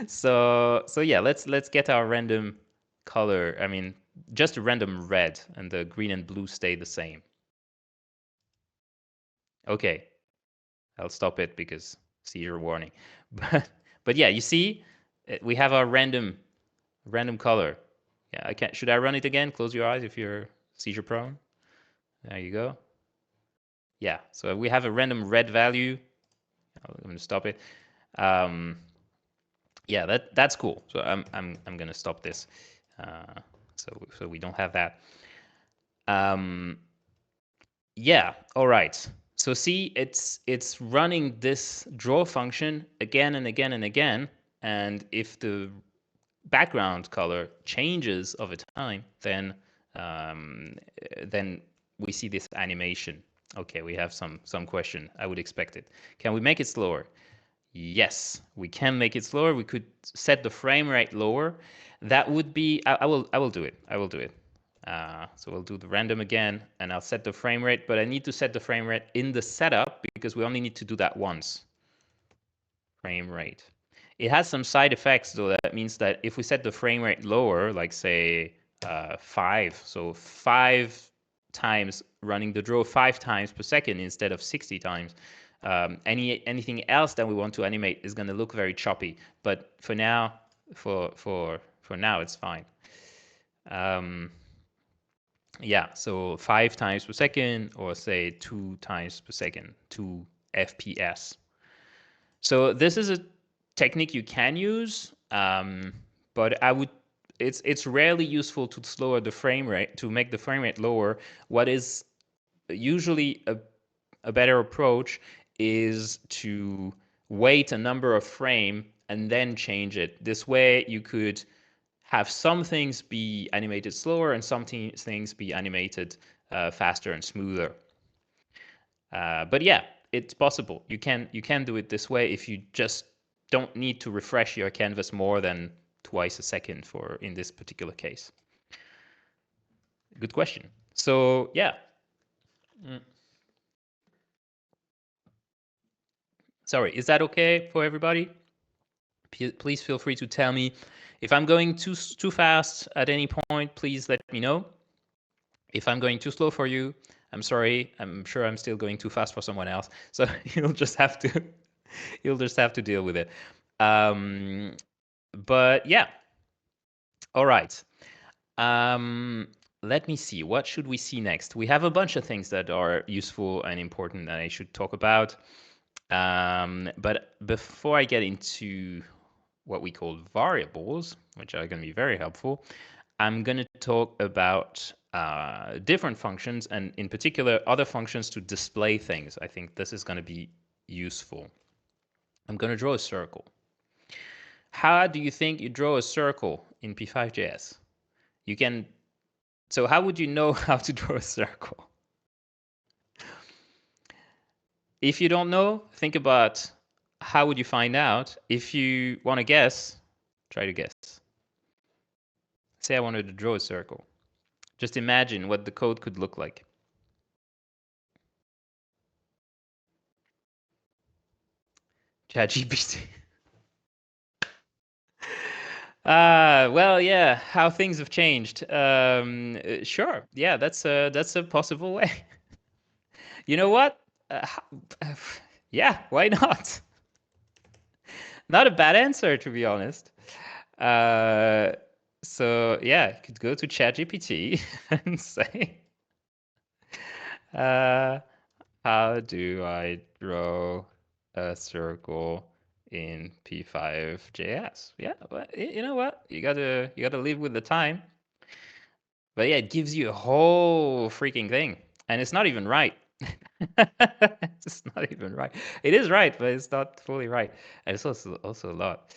So yeah, let's get our random color. I mean, just a random red, and the green and blue stay the same. Okay, I'll stop it because seizure warning. But yeah, you see, we have our random color. Yeah, should I run it again? Close your eyes if you're seizure prone. There you go. Yeah, so we have a random red value. I'm going to stop it. Yeah, that's cool. So I'm going to stop this. So we don't have that. Yeah, all right. So see, it's running this draw function again and again and again, and if the background color changes over time, then we see this animation. Okay, we have some question. I would expect it. Can we make it slower? Yes, we can make it slower. We could set the frame rate lower. That would be. I will do it. I will do it. So we'll do the random again, and I'll set the frame rate. But I need to set the frame rate in the setup because we only need to do that once. Frame rate. It has some side effects, though. That means that if we set the frame rate lower, like say 5, so 5 times running the draw 5 times per second instead of 60 times, anything else that we want to animate is going to look very choppy. But for now, for now, it's fine. Yeah, so 5 times per second, or say 2 times per second, 2 FPS. So this is a technique you can use, but it's rarely useful to slower the frame rate, to make the frame rate lower. What is usually a better approach is to wait a number of frames and then change it. This way you could have some things be animated slower and some things be animated faster and smoother. But yeah, it's possible. You can do it this way if you just don't need to refresh your canvas more than twice a second in this particular case. Good question. So yeah. Sorry, is that okay for everybody? Please feel free to tell me if I'm going too fast at any point. Please let me know. If I'm going too slow for you, I'm sorry. I'm sure I'm still going too fast for someone else. So you'll just have to deal with it. But yeah. All right. Let me see. What should we see next? We have a bunch of things that are useful and important that I should talk about. But before I get into what we call variables, which are going to be very helpful, I'm going to talk about different functions, and in particular, other functions to display things. I think this is going to be useful. I'm going to draw a circle. How do you think you draw a circle in p5js? So how would you know how to draw a circle? If you don't know, think about how would you find out. If you want to guess, try to guess. Say I wanted to draw a circle. Just imagine what the code could look like. ChatGPT. Well, yeah, how things have changed. Sure, yeah, that's a possible way. You know what? Yeah, why not? Not a bad answer, to be honest. So yeah, you could go to ChatGPT and say, how do I draw a circle in p5js? Yeah, but you know what? You gotta live with the time. But yeah, it gives you a whole freaking thing, and it's not even right. It's not even right. It is right, but it's not fully right, and it's also a lot.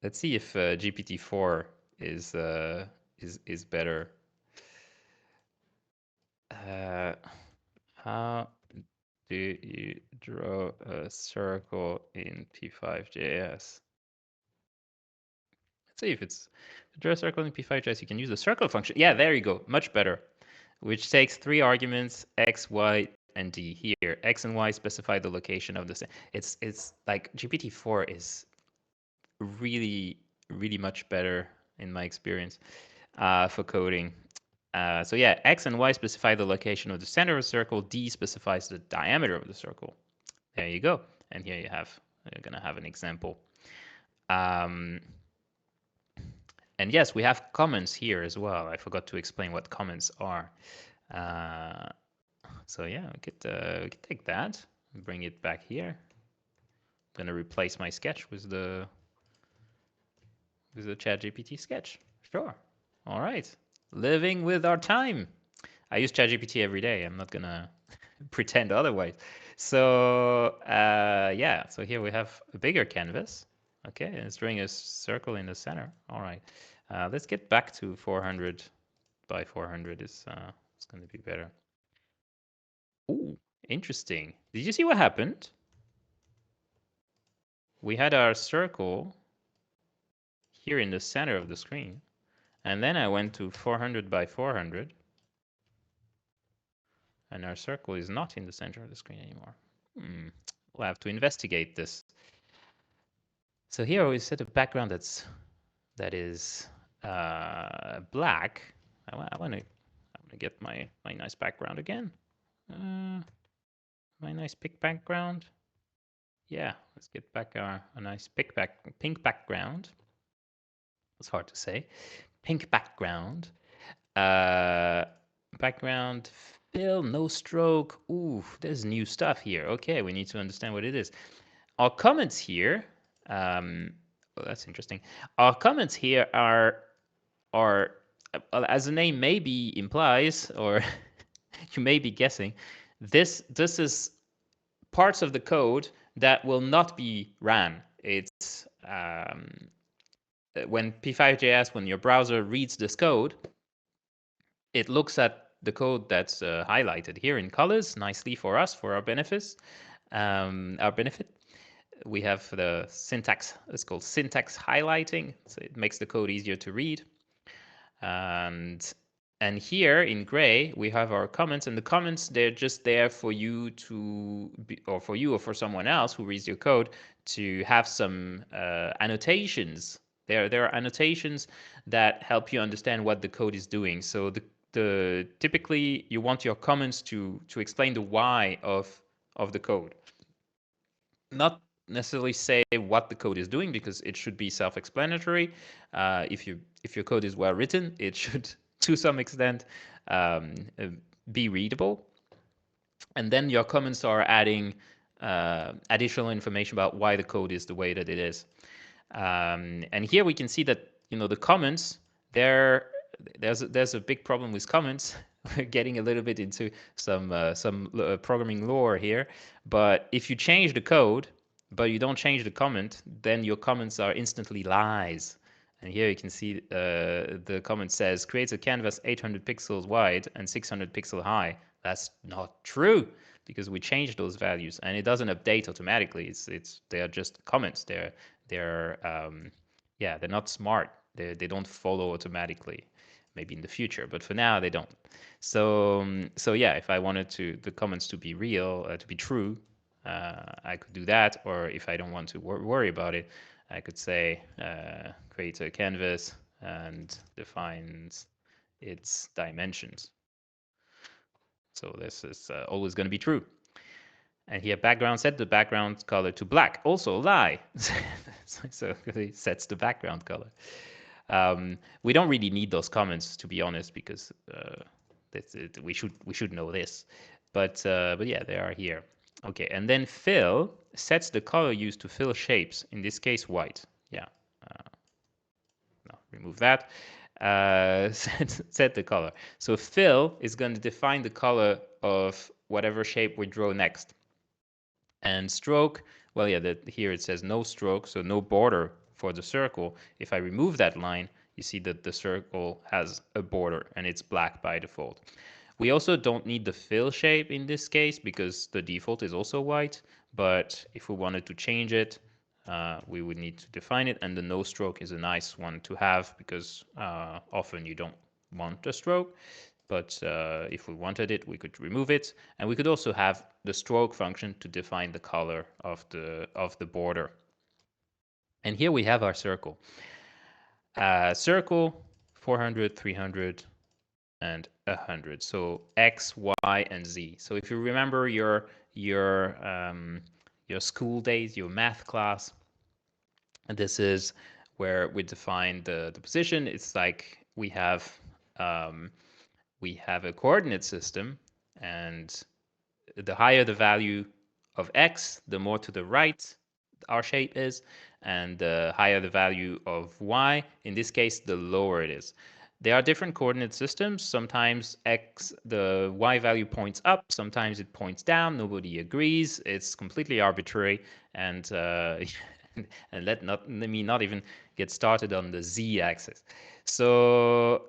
Let's see if GPT-4 is better. How do you draw a circle in p5js? Let's see if it's draw a circle in p5js. You can use the circle function. Yeah, there you go. Much better. Which takes 3 arguments, x, y, and d. Here, x and y specify the location of the. It's like GPT-4 is really much better in my experience for coding. So yeah, x and y specify the location of the center of the circle. D specifies the diameter of the circle. There you go. And here you're gonna have an example. And yes, we have comments here as well. I forgot to explain what comments are. So yeah, we could take that and bring it back here. I'm gonna replace my sketch with the ChatGPT sketch. Sure. All right. Living with our time. I use ChatGPT every day. I'm not gonna pretend otherwise. So yeah, so here we have a bigger canvas. Okay, and it's drawing a circle in the center. All right, let's get back to 400 by 400. It's going to be better. Ooh, interesting. Did you see what happened? We had our circle here in the center of the screen, and then I went to 400 by 400. And our circle is not in the center of the screen anymore. We'll have to investigate this. So here we set a background that is black. I want to get my nice background again. My nice pink background. Yeah, let's get back a nice pink background. It's hard to say. Pink background. Background fill, no stroke. Ooh, there's new stuff here. Okay, we need to understand what it is. Our comments here, well, that's interesting. Our comments here are as the name maybe implies, or you may be guessing, this is parts of the code that will not be ran. It's when p5js, when your browser reads this code, it looks at the code that's highlighted here in colors nicely for us, for our benefit. We have the syntax, it's called syntax highlighting, so it makes the code easier to read. And here in gray, we have our comments, and the comments, they're just there for you to, or for you or for someone else who reads your code to have some annotations. There are annotations that help you understand what the code is doing. So typically you want your comments to explain the why of the code. Not necessarily say what the code is doing, because it should be self-explanatory. If your code is well written, it should to some extent be readable. And then your comments are adding additional information about why the code is the way that it is. And here we can see that the comments, there's a big problem with comments. We're getting a little bit into some programming lore here, but if you change the code but you don't change the comment, then your comments are instantly lies. And here you can see the comment says creates a canvas 800 pixels wide and 600 pixel high. That's not true, because we changed those values, and it doesn't update automatically. They are just comments. They're not smart. They don't follow automatically. Maybe in the future, but for now they don't. So yeah, if I wanted the comments to be real, to be true, I could do that. Or if I don't want to worry about it, I could say create a canvas and defines its dimensions. So this is always going to be true. And here background, set the background color to black. Also a lie. So it sets the background color. We don't really need those comments, to be honest, because we should know this. But yeah, they are here. Okay, and then fill sets the color used to fill shapes. In this case, white. Yeah. No, remove that. Set the color. So fill is going to define the color of whatever shape we draw next. And stroke, well, yeah, here it says no stroke, so no border for the circle. If I remove that line, you see that the circle has a border and it's black by default. We also don't need the fill shape in this case because the default is also white, but if we wanted to change it, we would need to define it, and the no stroke is a nice one to have because often you don't want a stroke. But if we wanted it, we could remove it, and we could also have the stroke function to define the color of the border. And here we have our circle. Circle 400, 300, and 100. So X, Y, and Z. So if you remember your school days, your math class, and this is where we define the position. It's like we have a coordinate system, and the higher the value of X, the more to the right our shape is, and the higher the value of Y, in this case, the lower it is. There are different coordinate systems. Sometimes the Y value points up, sometimes it points down. Nobody agrees. It's completely arbitrary, and and let me not even get started on the Z axis. So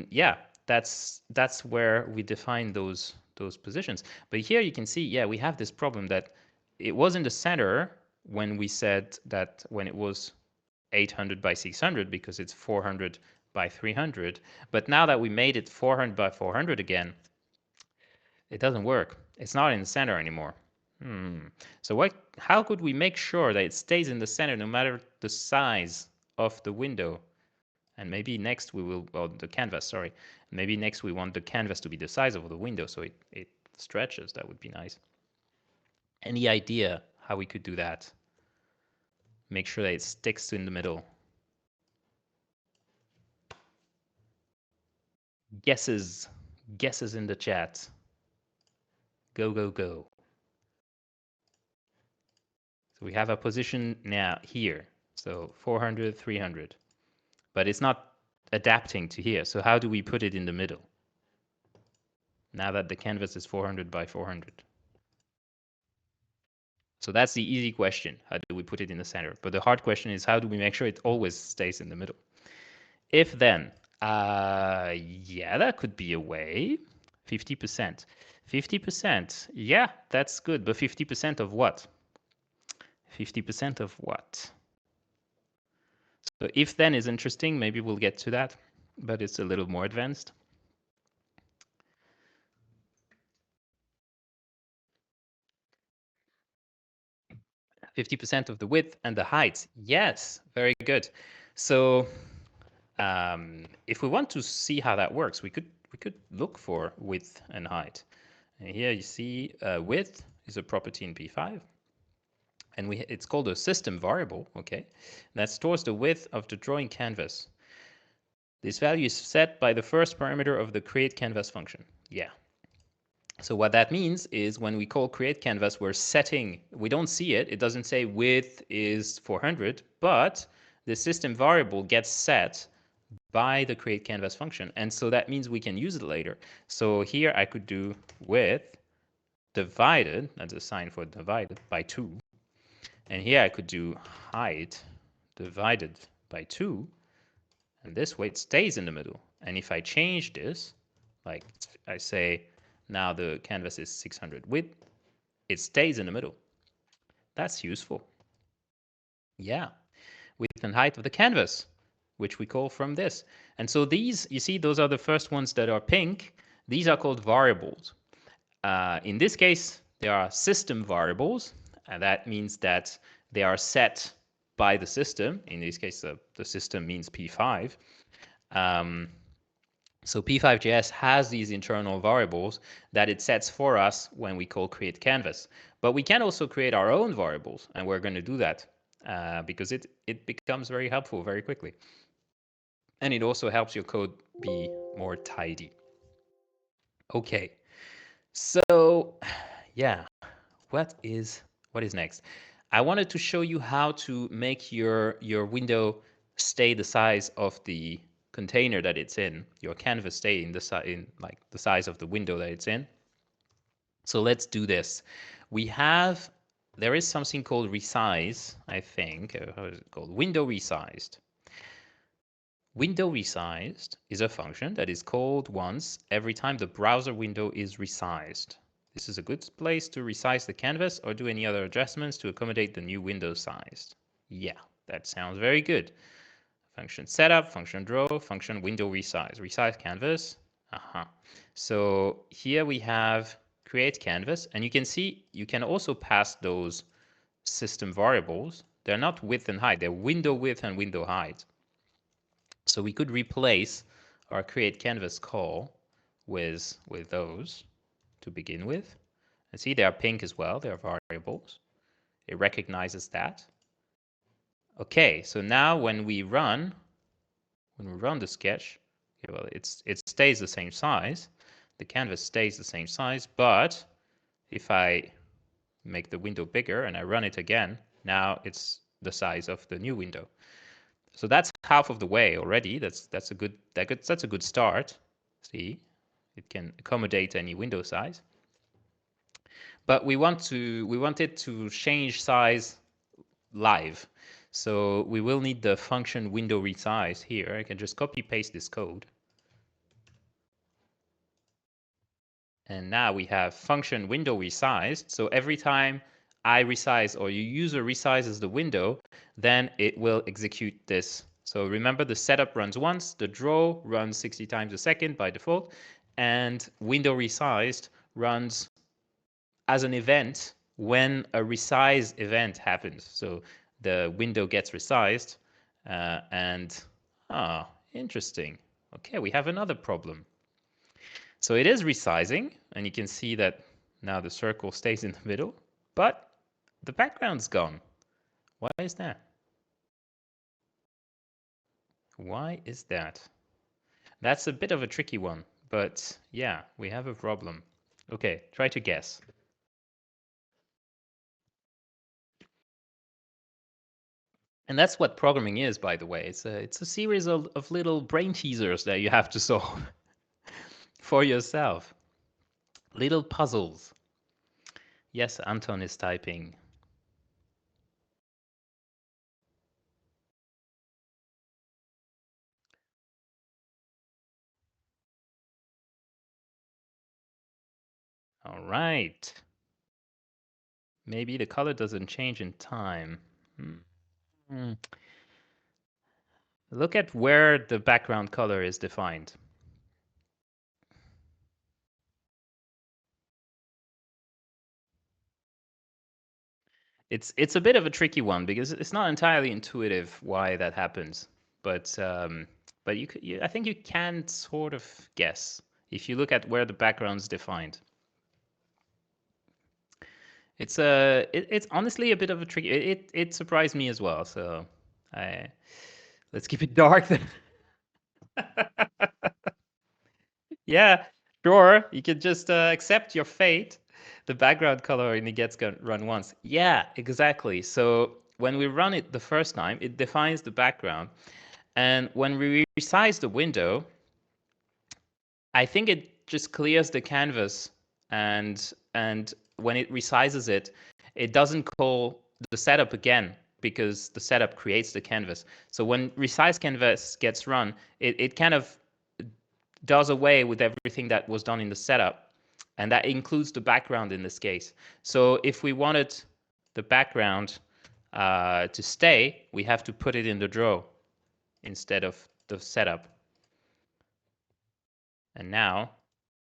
yeah, that's where we define those positions. But here you can see, yeah, we have this problem that it was in the center when we said that when it was 800 by 600 because it's 400 by 300. But now that we made it 400 by 400 again, it doesn't work. It's not in the center anymore. So how could we make sure that it stays in the center no matter the size of the window? And maybe next we will, well, the canvas, sorry. Maybe next we want the canvas to be the size of the window so it stretches. That would be nice. Any idea how we could do that? Make sure that it sticks in the middle. Guesses in the chat. Go, go, go. So we have a position now here. So 400, 300. But it's not adapting to here. So how do we put it in the middle? Now that the canvas is 400 by 400. So that's the easy question. How do we put it in the center? But the hard question is how do we make sure it always stays in the middle? If then Yeah, that could be a way. 50%. 50%. Yeah, that's good. But 50% of what? 50% of what? So if then is interesting, maybe we'll get to that, but it's a little more advanced. 50% of the width and the height. Yes, very good. So if we want to see how that works, we could look for width and height. And here you see width is a property in P5. And it's called a system variable, okay? That stores the width of the drawing canvas. This value is set by the first parameter of the create canvas function. Yeah. So what that means is when we call create canvas, we're setting, we don't see it. It doesn't say width is 400, but the system variable gets set by the create canvas function. And so that means we can use it later. So here I could do width divided, that's a sign for divided, by 2. And here I could do height divided by 2. And this way it stays in the middle. And if I change this, like I say, now the canvas is 600 width, it stays in the middle. That's useful. Yeah, width and height of the canvas, which we call from this. And so these, you see, those are the first ones that are pink. These are called variables. In this case, they are system variables, and that means that they are set by the system. In this case, the system means P5. So p5js has these internal variables that it sets for us when we call create canvas. But we can also create our own variables, and we're going to do that because it becomes very helpful very quickly. And it also helps your code be more tidy. Okay, so yeah, what is next? I wanted to show you how to make your window stay the size of the container that it's in, your canvas stay in like the size of the window that it's in. So let's do this. There is something called resize, I think. How is it called? Window resized. Window resized is a function that is called once every time the browser window is resized. This is a good place to resize the canvas or do any other adjustments to accommodate the new window size. Yeah, that sounds very good. Function setup, function draw, function window resize. Resize canvas. So here we have create canvas, and you can see you can also pass those system variables. They're not width and height, they're window width and window height. So we could replace our create canvas call with those to begin with. And see, they are pink as well, they are variables. It recognizes that. Okay, so now when we run the sketch, okay, well, it stays the same size. The canvas stays the same size, but if I make the window bigger and I run it again, now it's the size of the new window. So that's half of the way already. That's a good start. See, it can accommodate any window size. But we want it to change size live. So we will need the function window resize here. I can just copy paste this code. And now we have function window resized. So every time I resize or your user resizes the window, then it will execute this. So remember, the setup runs once, the draw runs 60 times a second by default, and window resized runs as an event when a resize event happens. So the window gets resized, interesting. Okay, we have another problem. So it is resizing, and you can see that now the circle stays in the middle, but the background's gone. Why is that? Why is that? That's a bit of a tricky one, but yeah, we have a problem. Okay, try to guess. And that's what programming is, by the way. It's a series of little brain teasers that you have to solve for yourself. Little puzzles. Yes, Anton is typing. All right. Maybe the color doesn't change in time. Look at where the background color is defined. It's a bit of a tricky one because it's not entirely intuitive why that happens, but I think you can sort of guess if you look at where the background's defined. It's it's honestly a bit of a tricky. It surprised me as well. So let's keep it dark then. Yeah, sure. You can just accept your fate. The background color only gets run once. Yeah, exactly. So when we run it the first time, it defines the background. And when we resize the window, I think it just clears the canvas. And when it resizes it, it doesn't call the setup again because the setup creates the canvas. So when resize canvas gets run, it kind of does away with everything that was done in the setup. And that includes the background in this case. So if we wanted the background to stay, we have to put it in the draw instead of the setup. And now,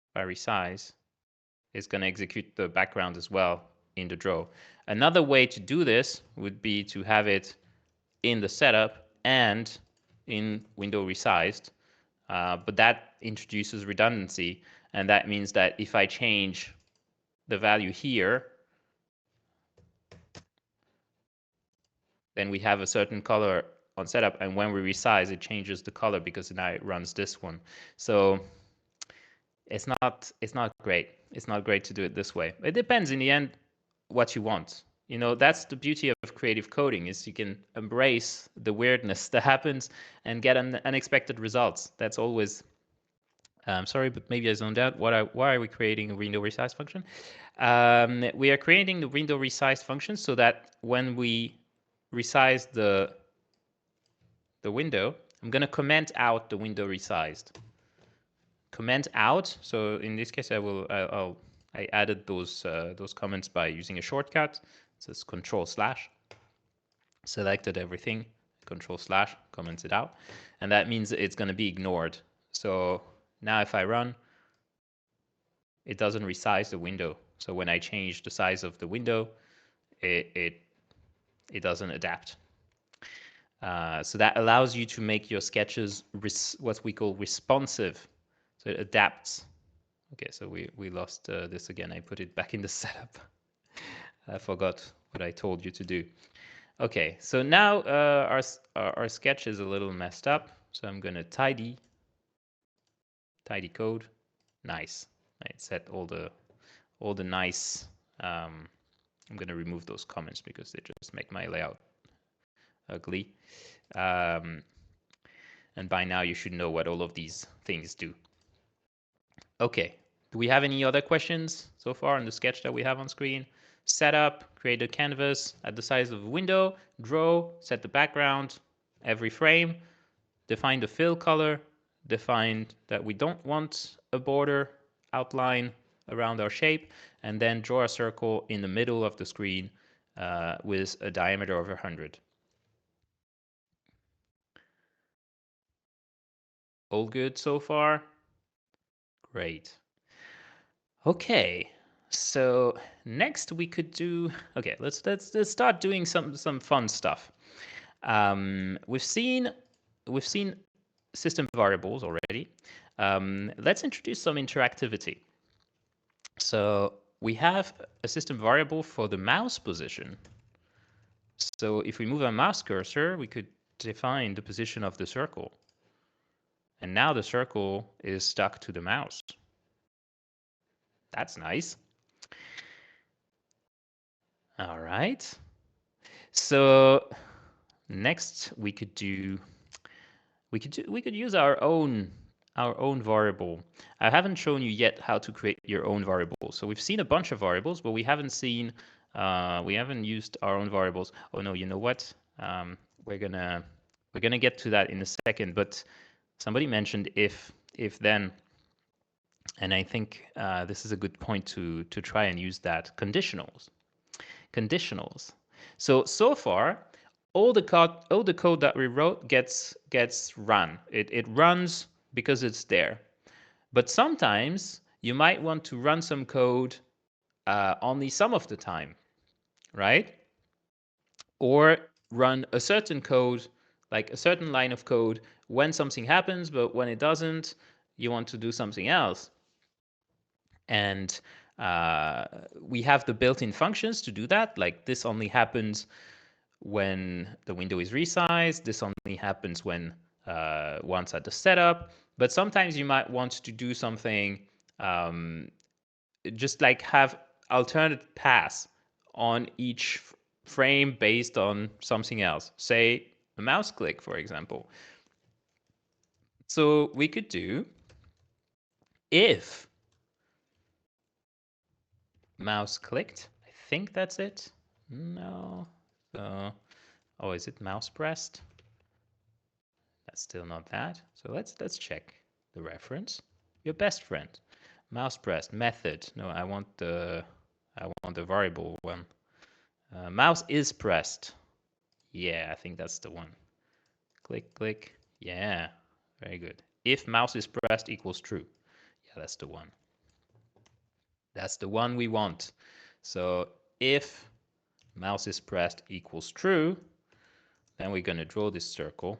if I resize, it's going to execute the background as well in the draw. Another way to do this would be to have it in the setup and in window resized. But that introduces redundancy. And that means that if I change the value here, then we have a certain color on setup. And when we resize, it changes the color because now it runs this one. So it's not great. It's not great to do it this way. It depends in the end what you want. You know, that's the beauty of creative coding is you can embrace the weirdness that happens and get unexpected results. That's always sorry, but maybe I zoned out. Why are we creating a window resize function? We are creating the window resize function so that when we resize the window, I'm going to comment out the window resized. Comment out. So in this case, I added those comments by using a shortcut. So it's Control/, selected everything, Control/ commented out, and that means it's going to be ignored. So now if I run, it doesn't resize the window. So when I change the size of the window, it doesn't adapt. So that allows you to make your sketches what we call responsive. So it adapts. Okay, so we lost this again. I put it back in the setup. I forgot what I told you to do. Okay, so now our sketch is a little messed up. So I'm gonna tidy code. Nice. I set all the nice. I'm gonna remove those comments because they just make my layout ugly. And by now you should know what all of these things do. Okay, do we have any other questions so far on the sketch that we have on screen? Setup, create a canvas at the size of a window, draw, set the background every frame, define the fill color, define that we don't want a border outline around our shape, and then draw a circle in the middle of the screen with a diameter of 100. All good so far? Great. Okay, so next we could do. Okay, let's start doing some fun stuff. We've seen system variables already. Let's introduce some interactivity. So we have a system variable for the mouse position. So if we move our mouse cursor, we could define the position of the circle. And now the circle is stuck to the mouse. That's nice. All right. So next we could use our own variable. I haven't shown you yet how to create your own variable. So we've seen a bunch of variables, but we haven't used our own variables. Oh no, you know what? We're gonna get to that in a second. But somebody mentioned if then. And I think this is a good point to try and use that. Conditionals. Conditionals. So far, all the code that we wrote gets run. It runs because it's there. But sometimes you might want to run some code only some of the time, right? Or run a certain code, like a certain line of code, when something happens, but when it doesn't, you want to do something else. And we have the built-in functions to do that. Like this only happens when the window is resized. This only happens when once at the setup. But sometimes you might want to do something just like have alternate paths on each frame based on something else. Say a mouse click, for example. So we could do if mouse clicked. I think that's it. No. Oh, is it mouse pressed? That's still not that. So let's check the reference. Your best friend. Mouse pressed method. No, I want the variable one. Mouse is pressed. Yeah, I think that's the one. Click, click. Yeah, very good. If mouse is pressed equals true. Yeah, that's the one. That's the one we want. So if mouse is pressed equals true, then we're going to draw this circle.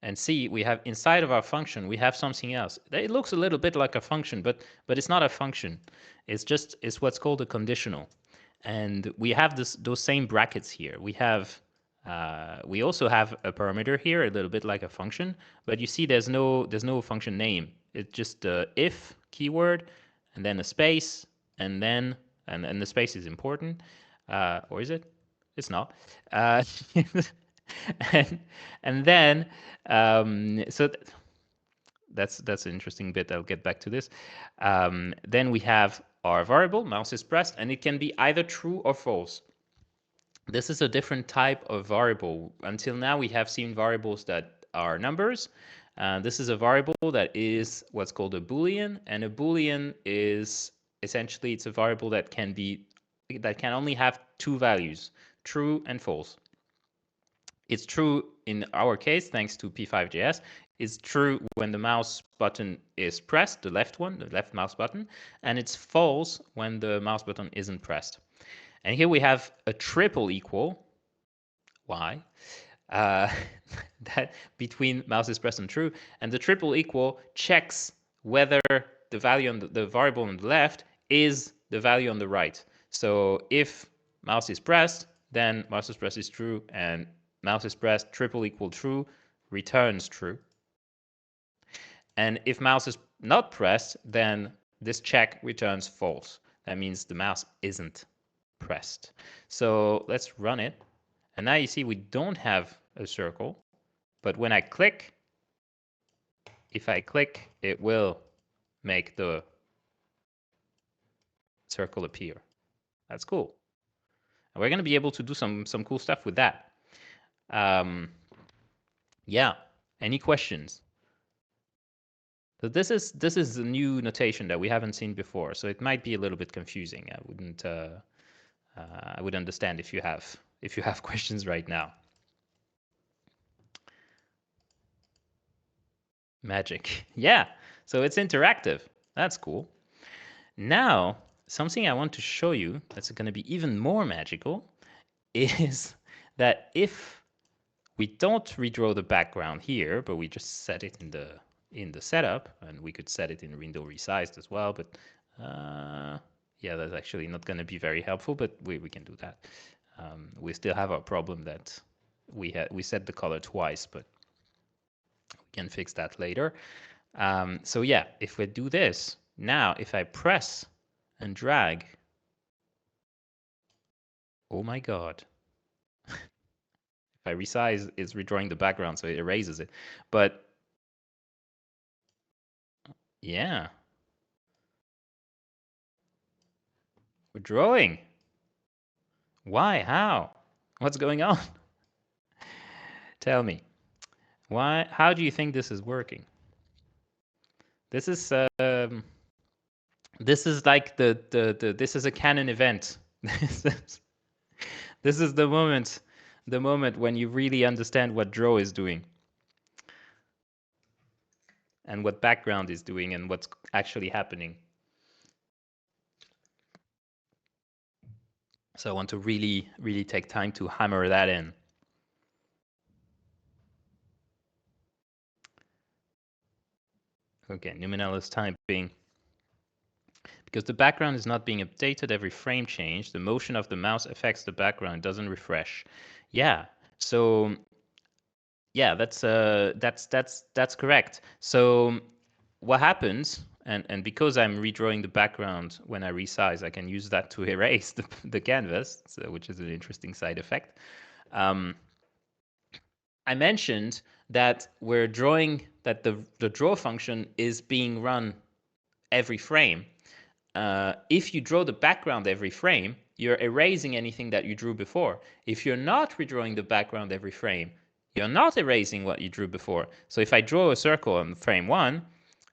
And see, we have inside of our function, we have something else. It looks a little bit like a function, but it's not a function. It's what's called a conditional. And we have those same brackets here. We also have a parameter here, a little bit like a function, but you see there's no function name. It's just the if keyword, and then a space, and then and the space is important, or is it? It's not. And then so that's an interesting bit. I'll get back to this. Then we have our variable, mouse is pressed, and it can be either true or false. This is a different type of variable. Until now, we have seen variables that are numbers. This is a variable that is what's called a Boolean, and a Boolean is essentially it's a variable that can only have two values, true and false. It's true in our case, thanks to p5js. It's true when the mouse button is pressed, the left one, the left mouse button, and it's false when the mouse button isn't pressed. And here we have a triple equal. Why? That between mouse is pressed and true, and the triple equal checks whether the value on the variable on the left is the value on the right. So if mouse is pressed, then mouse is pressed is true, and mouse is pressed triple equal true returns true. And if mouse is not pressed, then this check returns false. That means the mouse isn't pressed. So let's run it. And now you see we don't have a circle, but when I click, if I click, it will make the circle appear. That's cool. And we're going to be able to do some cool stuff with that. Yeah. Any questions? So this is a new notation that we haven't seen before, so it might be a little bit confusing. I would understand if you have questions right now. Magic. Yeah. So it's interactive. That's cool. Now, something I want to show you that's going to be even more magical is that if we don't redraw the background here, but we just set it in the setup, and we could set it in window resized as well, but yeah, that's actually not going to be very helpful, but we can do that. We still have our problem that we set the color twice, but we can fix that later. So yeah, if we do this, now if I press and drag, oh my God. If I resize, it's redrawing the background, so it erases it. But yeah, we're drawing. Why? How? What's going on? Tell me. Why? How do you think this is working? This is like this is a canon event. This is the moment when you really understand what draw is doing and what background is doing and what's actually happening. So I want to really take time to hammer that in. Okay, Numenal is typing. Because the background is not being updated every frame change, the motion of the mouse affects the background, doesn't refresh. Yeah. So yeah, that's correct. So what happens, and because I'm redrawing the background when I resize, I can use that to erase the canvas, so, which is an interesting side effect. I mentioned that we're drawing, that the draw function is being run every frame. If you draw the background every frame, you're erasing anything that you drew before. If you're not redrawing the background every frame, you're not erasing what you drew before. So if I draw a circle on frame 1,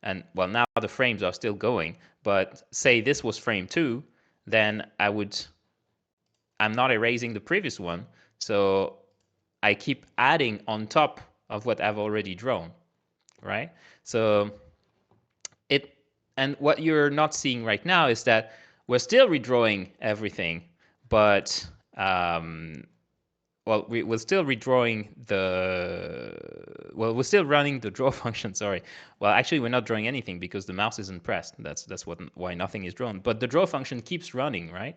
and well, now the frames are still going, but say this was frame 2, then I'm not erasing the previous one, so I keep adding on top of what I've already drawn, right? So and what you're not seeing right now is that we're still redrawing everything, but well, we're still redrawing we're still running the draw function, sorry. Well, actually, we're not drawing anything because the mouse isn't pressed. That's why nothing is drawn. But the draw function keeps running, right?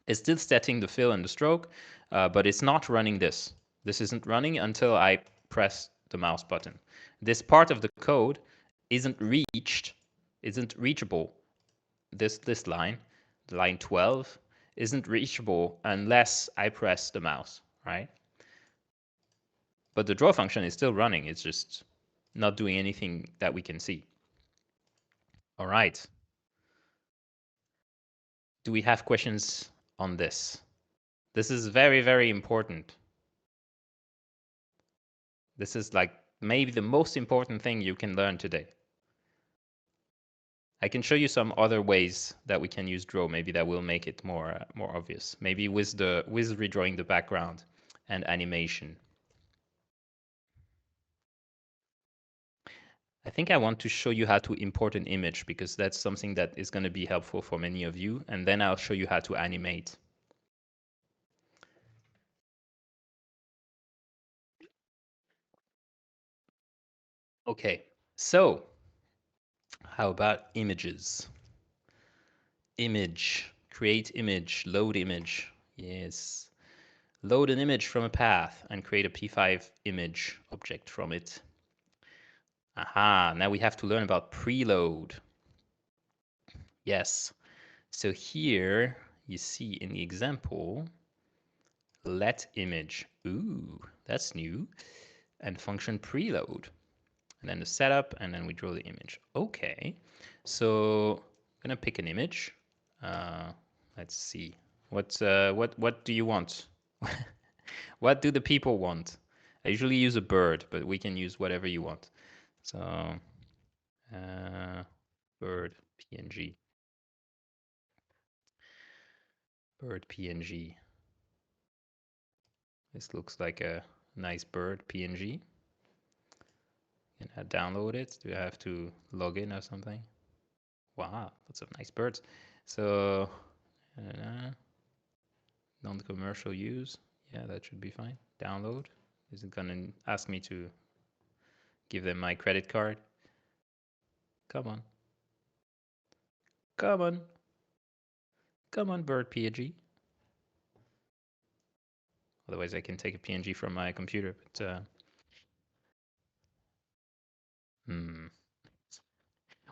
It's still setting the fill and the stroke, but it's not running this. This isn't running until I press the mouse button. This part of the code isn't reachable. This line, line 12, isn't reachable unless I press the mouse, right? But the draw function is still running. It's just not doing anything that we can see. All right. Do we have questions on this? This is very, very important. This is like maybe the most important thing you can learn today. I can show you some other ways that we can use draw. Maybe that will make it more obvious. Maybe with redrawing the background and animation. I think I want to show you how to import an image because that's something that is going to be helpful for many of you. And then I'll show you how to animate. Okay, so how about images? Image, create image, load image. Yes. Load an image from a path and create a p5 image object from it. Aha, now we have to learn about preload. Yes. So here you see in the example, let image. Ooh, that's new. And function preload. And then the setup, and then we draw the image. Okay. So I'm gonna pick an image. Let's see. What do you want? What do the people want? I usually use a bird, but we can use whatever you want. So, bird PNG. Bird PNG. This looks like a nice bird PNG. Can I download it? Do I have to log in or something? Wow, lots of nice birds. So, non-commercial use. Yeah, that should be fine. Download. Is it gonna ask me to give them my credit card? Come on. Come on. Come on, bird PNG. Otherwise, I can take a PNG from my computer. But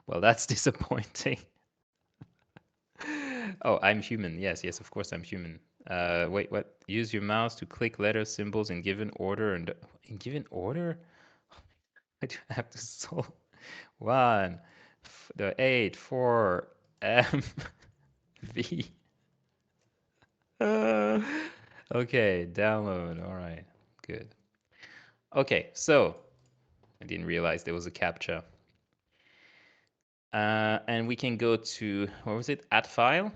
well, that's disappointing. Oh, I'm human. Yes, of course I'm human. Wait, what? Use your mouse to click letters, symbols in given order. And in given order? I do have to solve 1, the 8, 4, M, V. Okay, download. All right, good. Okay, so I didn't realize there was a CAPTCHA. And we can go to, what was it? Add file.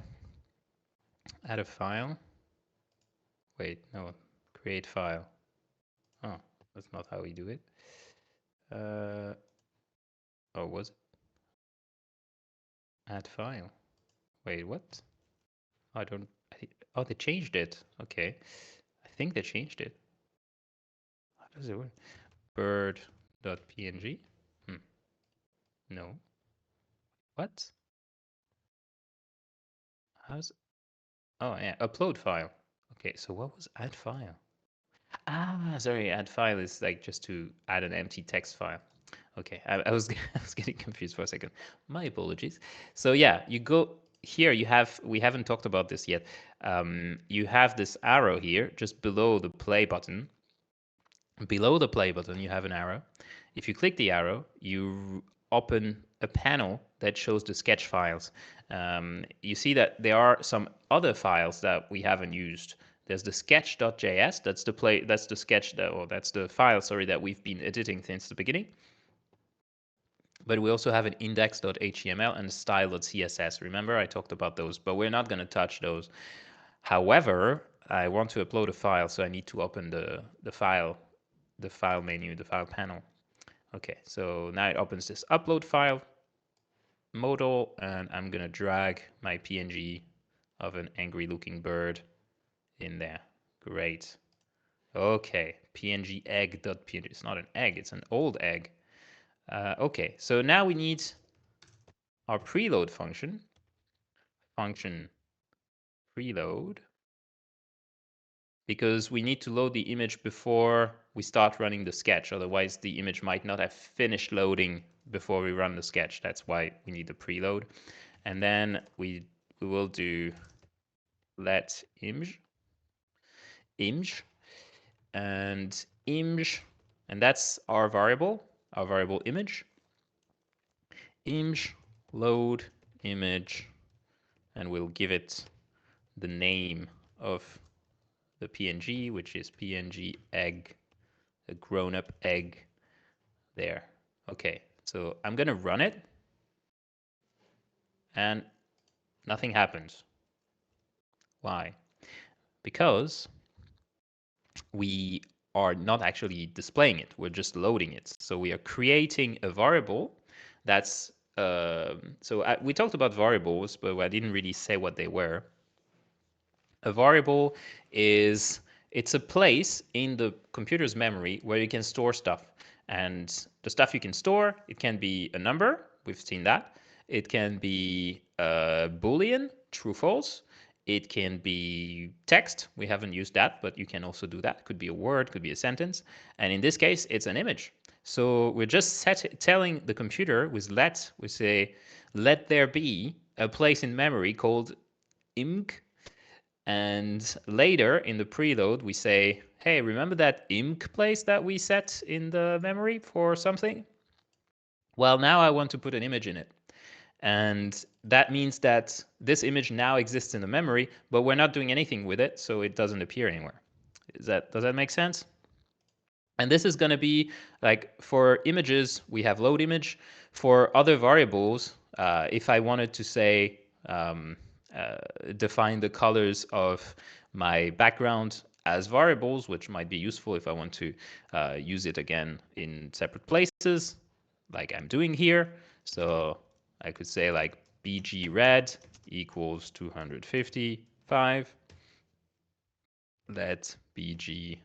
Add a file. Wait, no, create file. Oh, that's not how we do it. Oh, was it? Add file. Wait, what? I don't. Oh, they changed it. Okay, I think they changed it. How does it work? Bird.png. No. What? How's? Oh yeah, upload file. Okay, so what was add file? Ah, sorry, add file is like just to add an empty text file. Okay, I was I was getting confused for a second. My apologies. So yeah, you go here. You have, we haven't talked about this yet. You have this arrow here just below the play button. Below the play button, you have an arrow. If you click the arrow, you open a panel that shows the sketch files. You see that there are some other files that we haven't used. There's the sketch.js. That's the play. That's the sketch that, or that's the file. Sorry, that we've been editing since the beginning. But we also have an index.html and style.css. Remember, I talked about those, but we're not going to touch those. However, I want to upload a file, so I need to open the file menu, the file panel. Okay, so now it opens this upload file modal, and I'm gonna drag my PNG of an angry looking bird in there. Great. Okay, png egg.png. It's not an egg, it's an old egg. Okay, so now we need our preload function. Function preload, because we need to load the image before we start running the sketch. Otherwise, the image might not have finished loading before we run the sketch. That's why we need the preload. And then we will do let img, and img, and that's our variable image. Img load image, and we'll give it the name of the PNG, which is PNG egg, a grown-up egg there. Okay, so I'm gonna run it, and nothing happens. Why? Because we are not actually displaying it, we're just loading it. So we are creating a variable that's, we talked about variables, but I didn't really say what they were. A variable is, it's a place in the computer's memory where you can store stuff. And the stuff you can store, it can be a number, we've seen that. It can be a Boolean, true, false. It can be text, we haven't used that, but you can also do that. Could be a word, could be a sentence. And in this case, it's an image. So we're just telling the computer with let, we say, let there be a place in memory called img. And later in the preload, we say, hey, remember that img place that we set in the memory for something? Well, now I want to put an image in it. And that means that this image now exists in the memory, but we're not doing anything with it, so it doesn't appear anywhere. Does that make sense? And this is going to be like, for images, we have load image. For other variables, if I wanted to say, define the colors of my background as variables, which might be useful if I want to use it again in separate places, like I'm doing here. So I could say like bg red equals 255. Let bg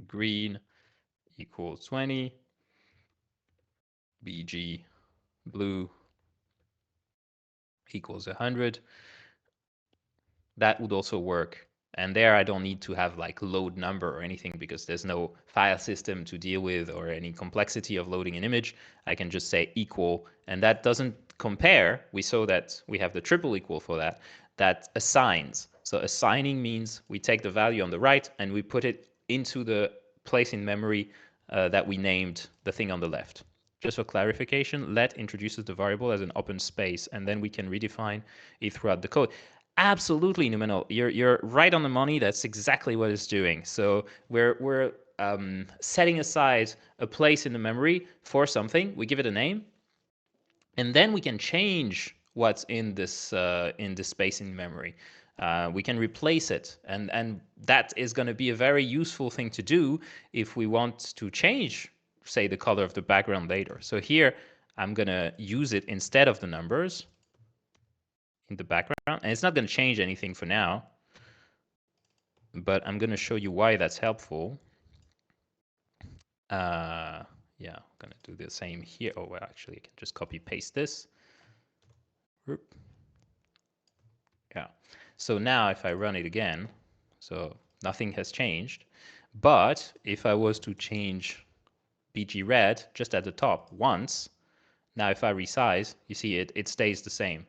green equals 20. bg blue equals 100. That would also work. And there I don't need to have like load number or anything, because there's no file system to deal with or any complexity of loading an image. I can just say equal, and that doesn't compare. We saw that we have the triple equal for that. That assigns. So assigning means we take the value on the right and we put it into the place in memory that we named the thing on the left. Just for clarification, let introduces the variable as an open space, and then we can redefine it throughout the code. Absolutely, Numenal. You're right on the money. That's exactly what it's doing. So we're setting aside a place in the memory for something. We give it a name. And then we can change what's in this space in memory. We can replace it, and that is going to be a very useful thing to do if we want to change, say, the color of the background later. So here I'm going to use it instead of the numbers in the background, and it's not going to change anything for now, but I'm going to show you why that's helpful. Yeah, I'm going to do the same here. Oh, well, actually, I can just copy paste this. Yeah. So now if I run it again, so nothing has changed. But if I was to change BG red just at the top once, now if I resize, you see it stays the same.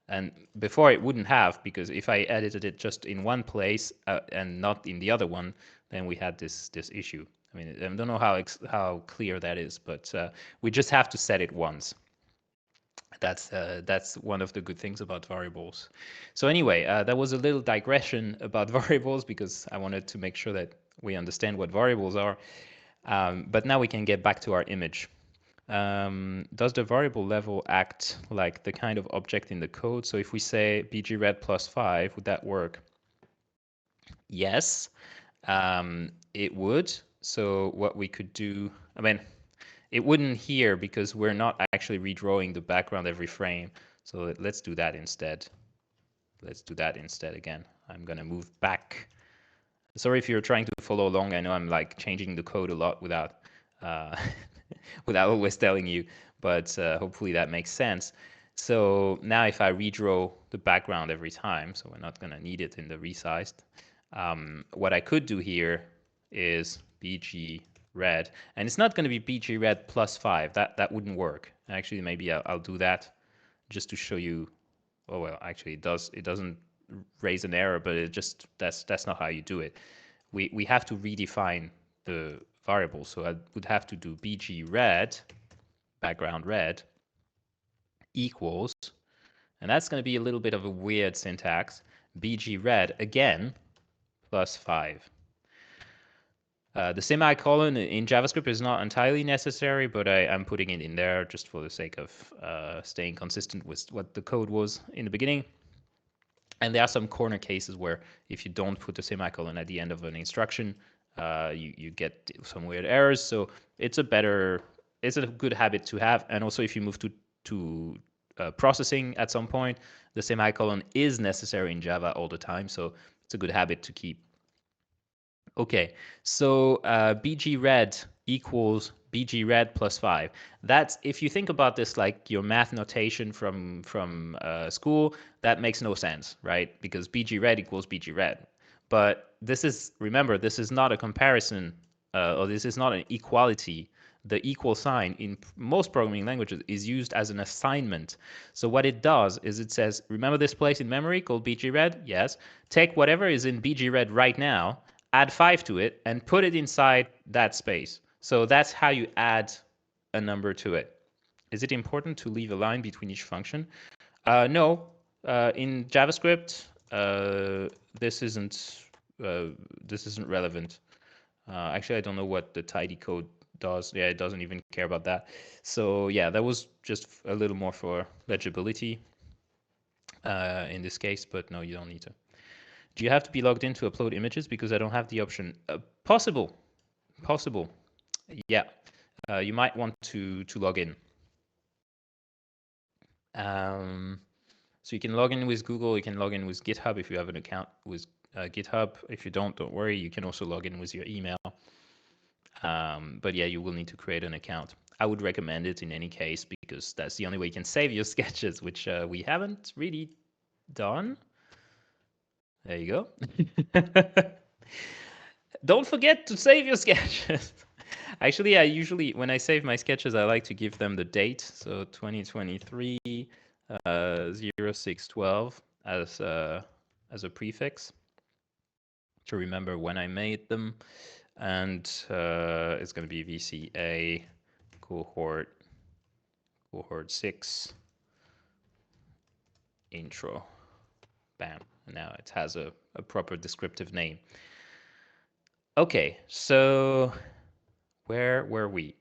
And before it wouldn't have, because if I edited it just in one place and not in the other one, then we had this issue. I mean, I don't know how clear that is, but we just have to set it once. That's one of the good things about variables. So anyway, that was a little digression about variables because I wanted to make sure that we understand what variables are. But now we can get back to our image. Does the variable level act like the kind of object in the code? So if we say bgred +5, would that work? Yes, it would. So what we could do, I mean, it wouldn't here because we're not actually redrawing the background every frame. So let's do that instead. Let's do that instead again. I'm going to move back. Sorry if you're trying to follow along. I know I'm like changing the code a lot without without always telling you, but hopefully that makes sense. So now if I redraw the background every time, so we're not going to need it in the resized, what I could do here is bg red, and it's not going to be bg red +5. That wouldn't work. Actually, maybe I'll do that just to show you. Oh well, actually it doesn't raise an error, but it just that's not how you do it. We have to redefine the variable. So I would have to do bg red, background red, equals, and that's going to be a little bit of a weird syntax, bg red again +5. The semicolon in JavaScript is not entirely necessary, but I'm putting it in there just for the sake of staying consistent with what the code was in the beginning. And there are some corner cases where if you don't put the semicolon at the end of an instruction, you get some weird errors. So it's a good habit to have. And also if you move to processing at some point, the semicolon is necessary in Java all the time. So it's a good habit to keep. Okay, so bg red equals bg red +5. That's, if you think about this like your math notation from school, that makes no sense, right? Because bg red equals bg red. But this is, remember, this is not a comparison, or this is not an equality. The equal sign in most programming languages is used as an assignment. So what it does is it says, remember this place in memory called bg red? Yes. Take whatever is in bg red right now, add 5 to it, and put it inside that space. So that's how you add a number to it. Is it important to leave a line between each function? No. In JavaScript, this isn't relevant. Actually, I don't know what the tidy code does. Yeah, it doesn't even care about that. So yeah, that was just a little more for legibility in this case, but no, you don't need to. Do you have to be logged in to upload images? Because I don't have the option. Possible. Yeah, you might want to log in. So you can log in with Google. You can log in with GitHub if you have an account with GitHub. If you don't worry. You can also log in with your email. But yeah, you will need to create an account. I would recommend it in any case because that's the only way you can save your sketches, which we haven't really done. There you go. Don't forget to save your sketches. Actually, I usually, when I save my sketches, I like to give them the date. So 2023 0612 as a prefix to remember when I made them. And it's going to be VCA cohort 6 intro. Bam. Now it has a proper descriptive name. Okay, so where were we?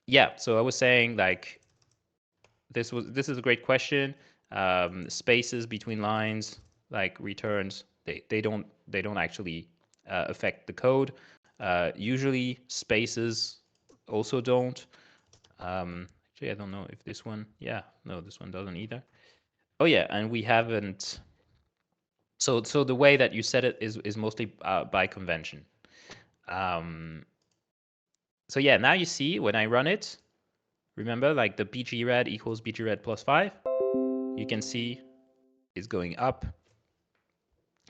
yeah, so I was saying like this is a great question. Spaces between lines, like returns, they don't actually affect the code. Usually spaces also don't. Actually, I don't know if this one. Yeah, no, this one doesn't either. Oh yeah, and we haven't. So the way that you set it is mostly by convention. So yeah, now you see when I run it. Remember, like the bgred equals bgred plus 5. You can see it's going up,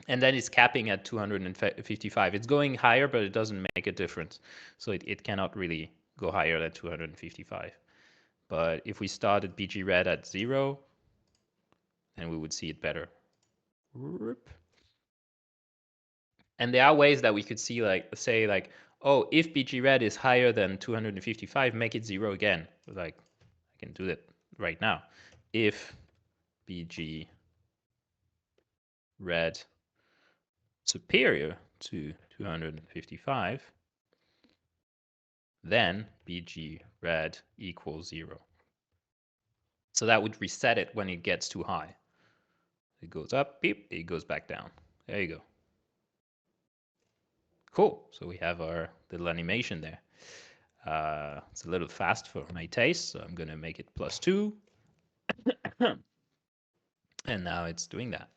and then it's capping at 255. It's going higher, but it doesn't make a difference. So it cannot really go higher than 255. But if we started bgred at 0, then we would see it better. And there are ways that we could see, like, say, like, oh, if bgred is higher than 255, make it 0 again. Like, I can do that right now. If bgred superior to 255, then bgred equals 0. So that would reset it when it gets too high. It goes up, beep, it goes back down. There you go. Cool. So we have our little animation there. It's a little fast for my taste, so I'm going to make it +2. And now it's doing that.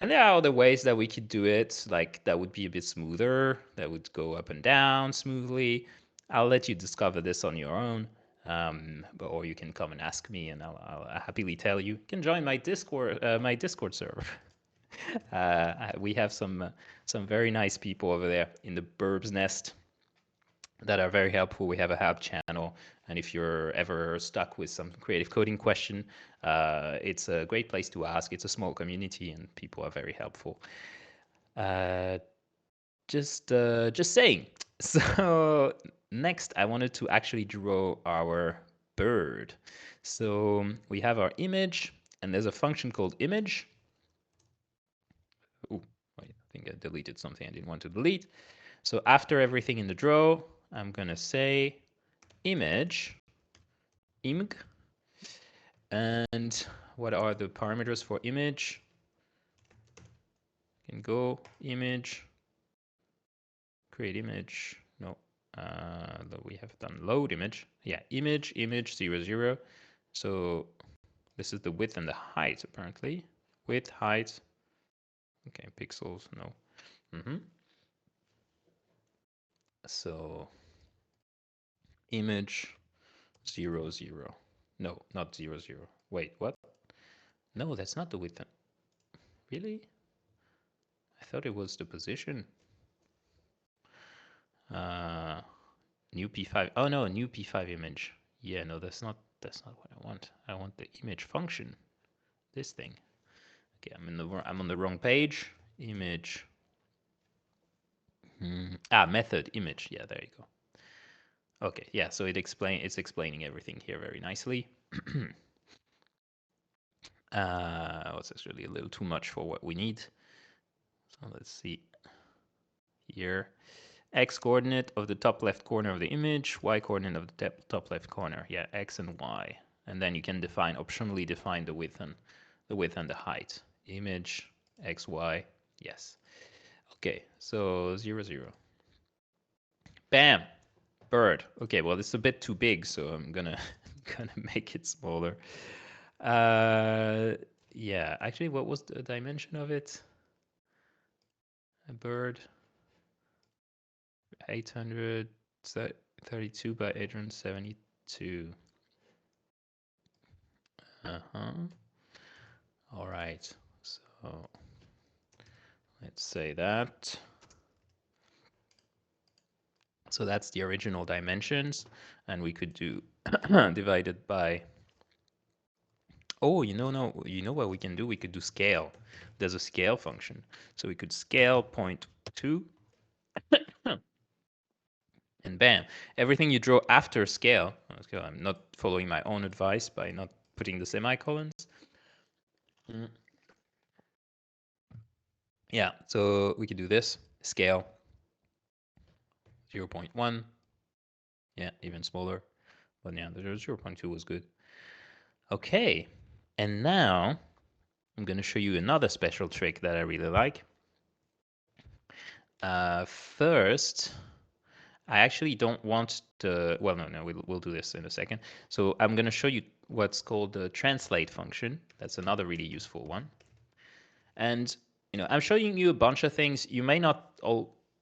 And there are other ways that we could do it, like that would be a bit smoother, that would go up and down smoothly. I'll let you discover this on your own, or you can come and ask me, and I'll happily tell you. You can join my Discord server. We have some very nice people over there in the Burbs Nest that are very helpful. We have a help channel, and if you're ever stuck with some creative coding question, it's a great place to ask. It's a small community, and people are very helpful. Just saying. So next, I wanted to actually draw our bird. So we have our image, and there's a function called image. Oh, I think I deleted something I didn't want to delete. So after everything in the draw, I'm gonna say image, img, and what are the parameters for image? You can go image, create image. No, we have done load image. Yeah, image 0, 0. So this is the width and the height apparently. Width, height. Okay, pixels, no. So image 0, 0. No, not 0, 0. Wait, what? No, that's not the width. Really? I thought it was the position. New p5. Oh no, new p5 image. Yeah, no, that's not what I want. I want the image function. This thing. Okay, I'm on the wrong page. Image. Method image. Yeah, there you go. Okay, yeah, so it's explaining everything here very nicely. It's actually a little too much for what we need. So let's see here. X coordinate of the top left corner of the image, Y coordinate of the top left corner. Yeah, X and Y. And then you can optionally define the width and the height. Image, X, Y, yes. Okay, so 0, 0. Bam, bird. Okay, well, it's a bit too big, so I'm gonna make it smaller. Yeah, actually, what was the dimension of it? A bird. 832 by 872. All right, so let's say that. So that's the original dimensions, and we could do divided by. Oh, you know what we can do? We could do scale. There's a scale function, so we could scale 0.2. And bam, everything you draw after scale. I'm not following my own advice by not putting the semicolons. Yeah, so we could do this, scale 0.1. Yeah, even smaller. But yeah, the 0.2 was good. Okay, and now I'm going to show you another special trick that I really like. First, I actually don't want to, well, no, we'll do this in a second. So I'm going to show you what's called the translate function. That's another really useful one. And, I'm showing you a bunch of things. You may not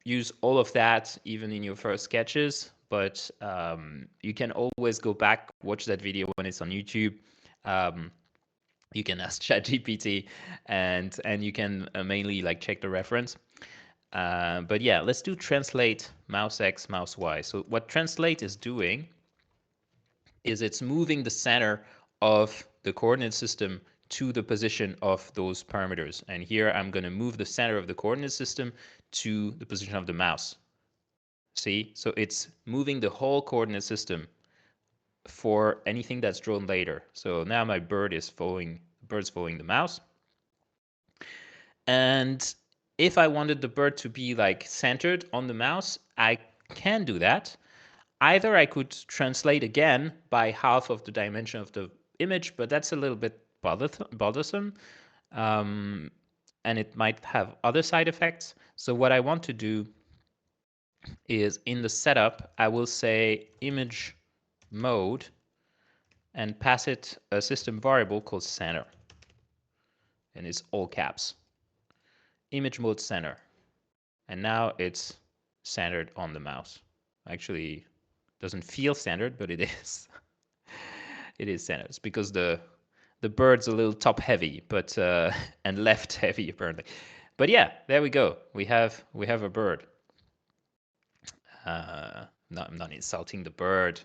use all of that even in your first sketches, but you can always go back, watch that video when it's on YouTube. You can ask ChatGPT, and you can mainly like check the reference. But yeah, let's do translate mouse X, mouse Y. So what translate is doing is it's moving the center of the coordinate system to the position of those parameters. And here I'm going to move the center of the coordinate system to the position of the mouse. See? So it's moving the whole coordinate system for anything that's drawn later. So now my bird's following the mouse. And if I wanted the bird to be like centered on the mouse, I can do that. Either I could translate again by half of the dimension of the image, but that's a little bit bothersome. And it might have other side effects. So what I want to do is in the setup, I will say image mode and pass it a system variable called center. And it's all caps. Image mode center. And now it's centered on the mouse. Actually, doesn't feel centered, but it is. It is centered. It's because the bird's a little top heavy, but and left heavy apparently. But yeah, there we go. We have a bird. No, I'm not insulting the bird.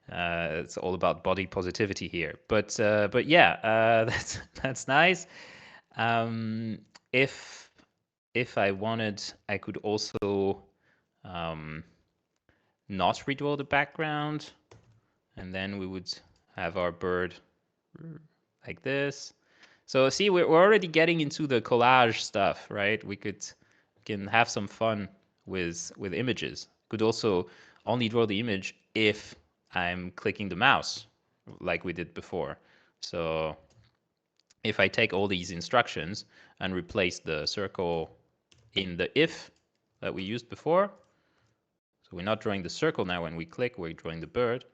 It's all about body positivity here. But yeah, that's nice. If I wanted, I could also not redraw the background, and then we would have our bird like this. So see, we're already getting into the collage stuff, right? We can have some fun with images. Could also only draw the image if I'm clicking the mouse, like we did before. So if I take all these instructions and replace the circle in the if that we used before, so we're not drawing the circle now when we click, we're drawing the bird.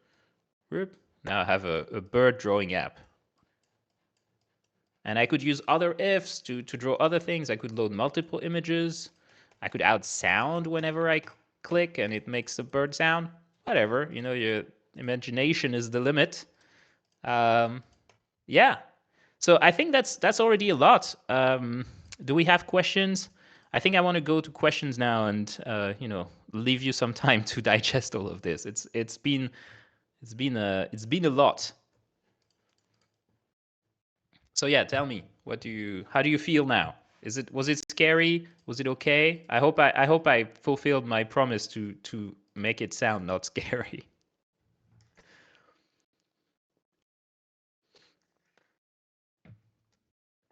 Now I have a bird drawing app. And I could use other ifs to draw other things. I could load multiple images. I could add sound whenever I click and it makes a bird sound. Whatever, your imagination is the limit. Yeah. So I think that's already a lot. Do we have questions? I think I want to go to questions now and leave you some time to digest all of this. It's been a lot. So yeah, tell me, how do you feel now? Was it scary? Was it okay? I hope I fulfilled my promise to make it sound not scary.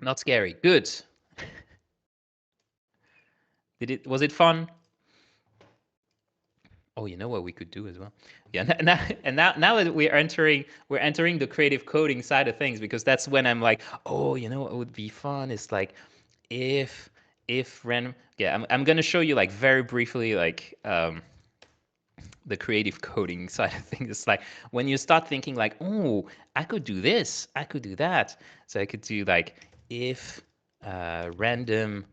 Not scary. Good. Was it fun? Oh, you know what we could do as well? Yeah, now that we're entering the creative coding side of things, because that's when I'm like, oh, what would be fun? It's like if random. Yeah, I'm gonna show you like very briefly like the creative coding side of things. It's like when you start thinking like, oh, I could do this, I could do that. So I could do like if random,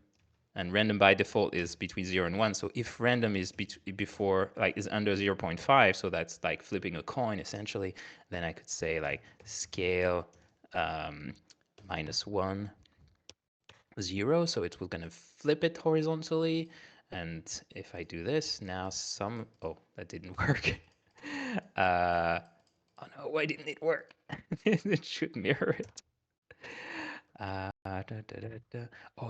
and random by default is between 0 and 1. So if random is before like is under 0.5, so that's like flipping a coin essentially, then I could say like scale -1 0, so it will gonna flip it horizontally. And if I do this now, oh, that didn't work. Oh no, why didn't it work? It should mirror it. Oh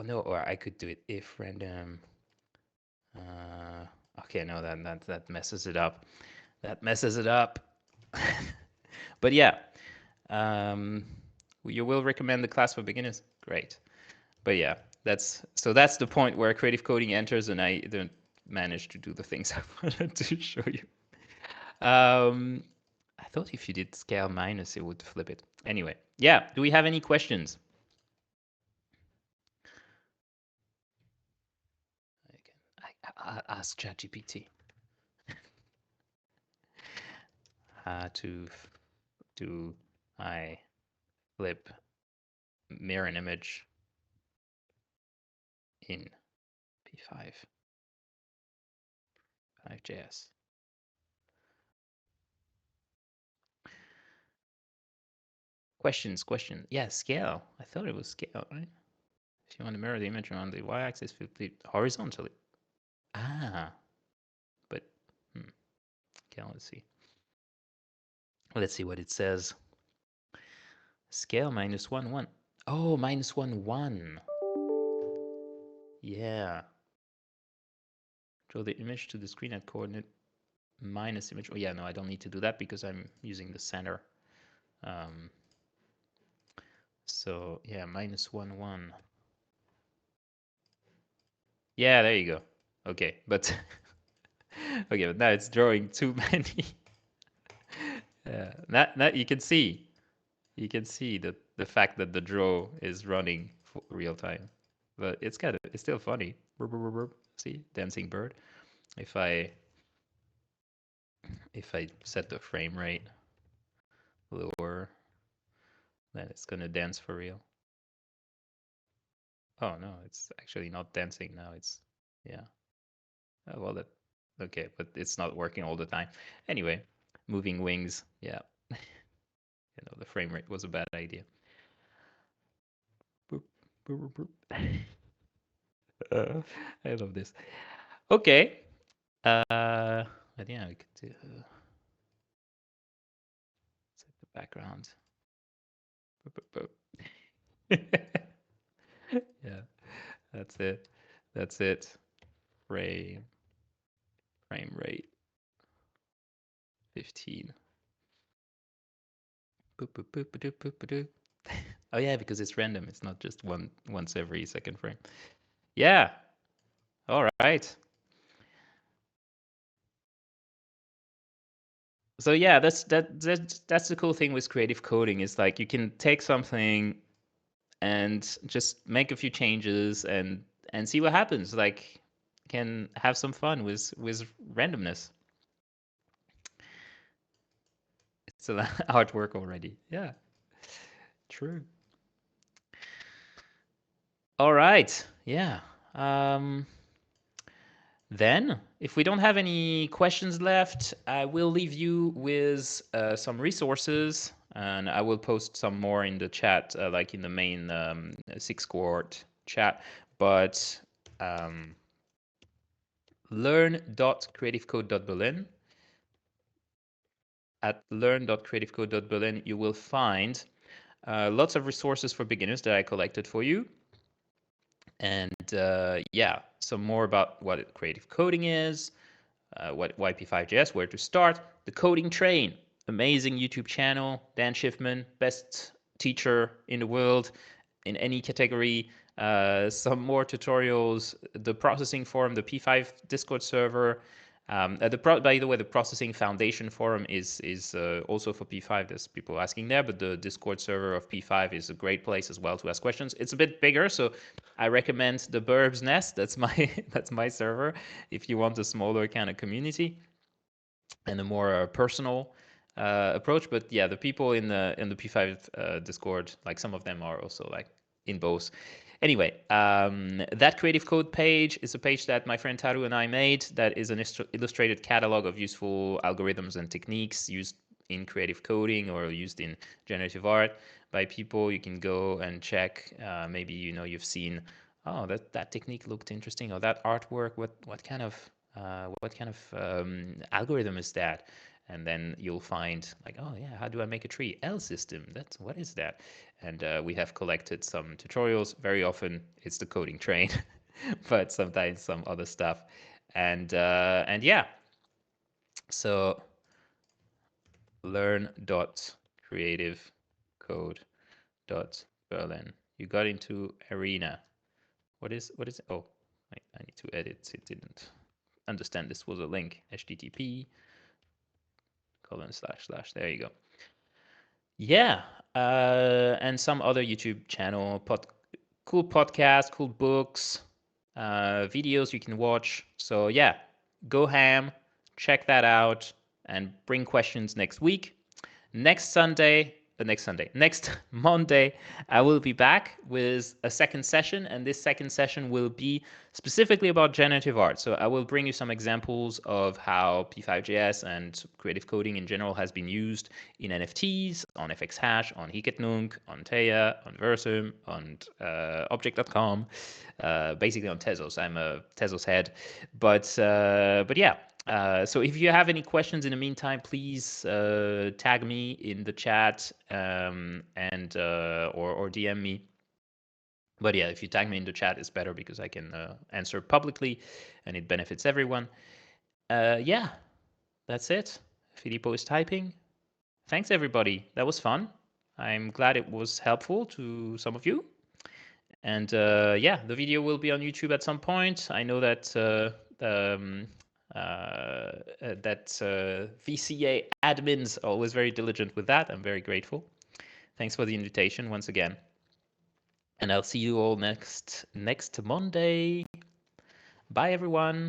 no, or I could do it if random. Okay, no, that messes it up. That messes it up. But yeah, you will recommend the class for beginners? Great. But yeah, that's the point where creative coding enters, and I don't manage to do the things I wanted to show you. I thought if you did scale minus, it would flip it. Anyway, yeah. Do we have any questions? I ask ChatGPT. How do I flip mirror image in p5js? Questions. Yeah, scale. I thought it was scale, right? If you want to mirror the image on the y-axis, flip it horizontally. Ah, but okay, let's see. Let's see what it says. Scale -1, 1. Oh, -1, 1. Yeah. Draw the image to the screen at coordinate minus image. Oh yeah, no, I don't need to do that because I'm using the center. So yeah, -1, 1. Yeah, there you go. Okay, but okay, but now it's drawing too many. Yeah, that you can see that the fact that the draw is running for real time, but it's still funny. See, dancing bird. If I set the frame rate lower, then it's gonna dance for real. Oh no, it's actually not dancing now. It's yeah. Oh, well, okay, but it's not working all the time. Anyway, moving wings. Yeah, the frame rate was a bad idea. Boop, boop, boop, boop. I love this. Okay. But yeah, we could do set the background. Boop, boop, boop. Yeah, that's it. That's it. Frame rate 15. Boop, boop, boop, boop, boop, boop, boop. Oh yeah, because it's random. It's not just once every second frame. Yeah. All right. So yeah, that's the cool thing with creative coding is like you can take something and just make a few changes and see what happens. Like can have some fun with randomness. It's an artwork already. Yeah. True. All right. Yeah. Then, if we don't have any questions left, I will leave you with some resources, and I will post some more in the chat, like in the main 6 Cohort chat. But learn.creativecode.berlin. At learn.creativecode.berlin, you will find lots of resources for beginners that I collected for you. And yeah, some more about what creative coding is, why p5js, where to start, the coding train, amazing YouTube channel, Dan Schiffman, best teacher in the world in any category, some more tutorials, the processing forum, the P5 Discord server. By the way, the processing foundation forum is also for P5. There's people asking there, but the Discord server of P5 is a great place as well to ask questions. It's a bit bigger, so I recommend the Burbs Nest. That's my that's my server if you want a smaller kind of community and a more personal approach. But yeah, the people in the P5 Discord, like some of them are also like in both. Anyway, that creative code page is a page that my friend Taru and I made that is an illustrated catalog of useful algorithms and techniques used in creative coding or used in generative art by people. You can go and check. Maybe you've seen, oh, that technique looked interesting, or that artwork. What kind of algorithm is that? And then you'll find like, oh yeah, how do I make a tree? L system. What is that? And we have collected some tutorials. Very often it's the coding train, but sometimes some other stuff. And yeah, so learn.creativecode.berlin. You got into Arena. What is it? Oh, I need to edit. It didn't understand this was a link. HTTP // There you go. Yeah, and some other YouTube channel, cool podcasts, cool books, videos you can watch. So yeah, go ham, check that out, and bring questions next week. Next Monday, I will be back with a second session, and this second session will be specifically about generative art. So I will bring you some examples of how p5js and creative coding in general has been used in NFTs, on FXHash, on Hic-et-Nunc, on Theia, on Versum, on Object.com, basically on Tezos. I'm a Tezos head, but yeah. So if you have any questions in the meantime, please tag me in the chat and or DM me. But yeah, if you tag me in the chat, it's better because I can answer publicly, and it benefits everyone. Yeah, that's it. Filippo is typing. Thanks, everybody. That was fun. I'm glad it was helpful to some of you. And yeah, the video will be on YouTube at some point. I know that VCA admins are always very diligent with that. I'm very grateful. Thanks for the invitation once again. And I'll see you all next Monday. Bye, everyone.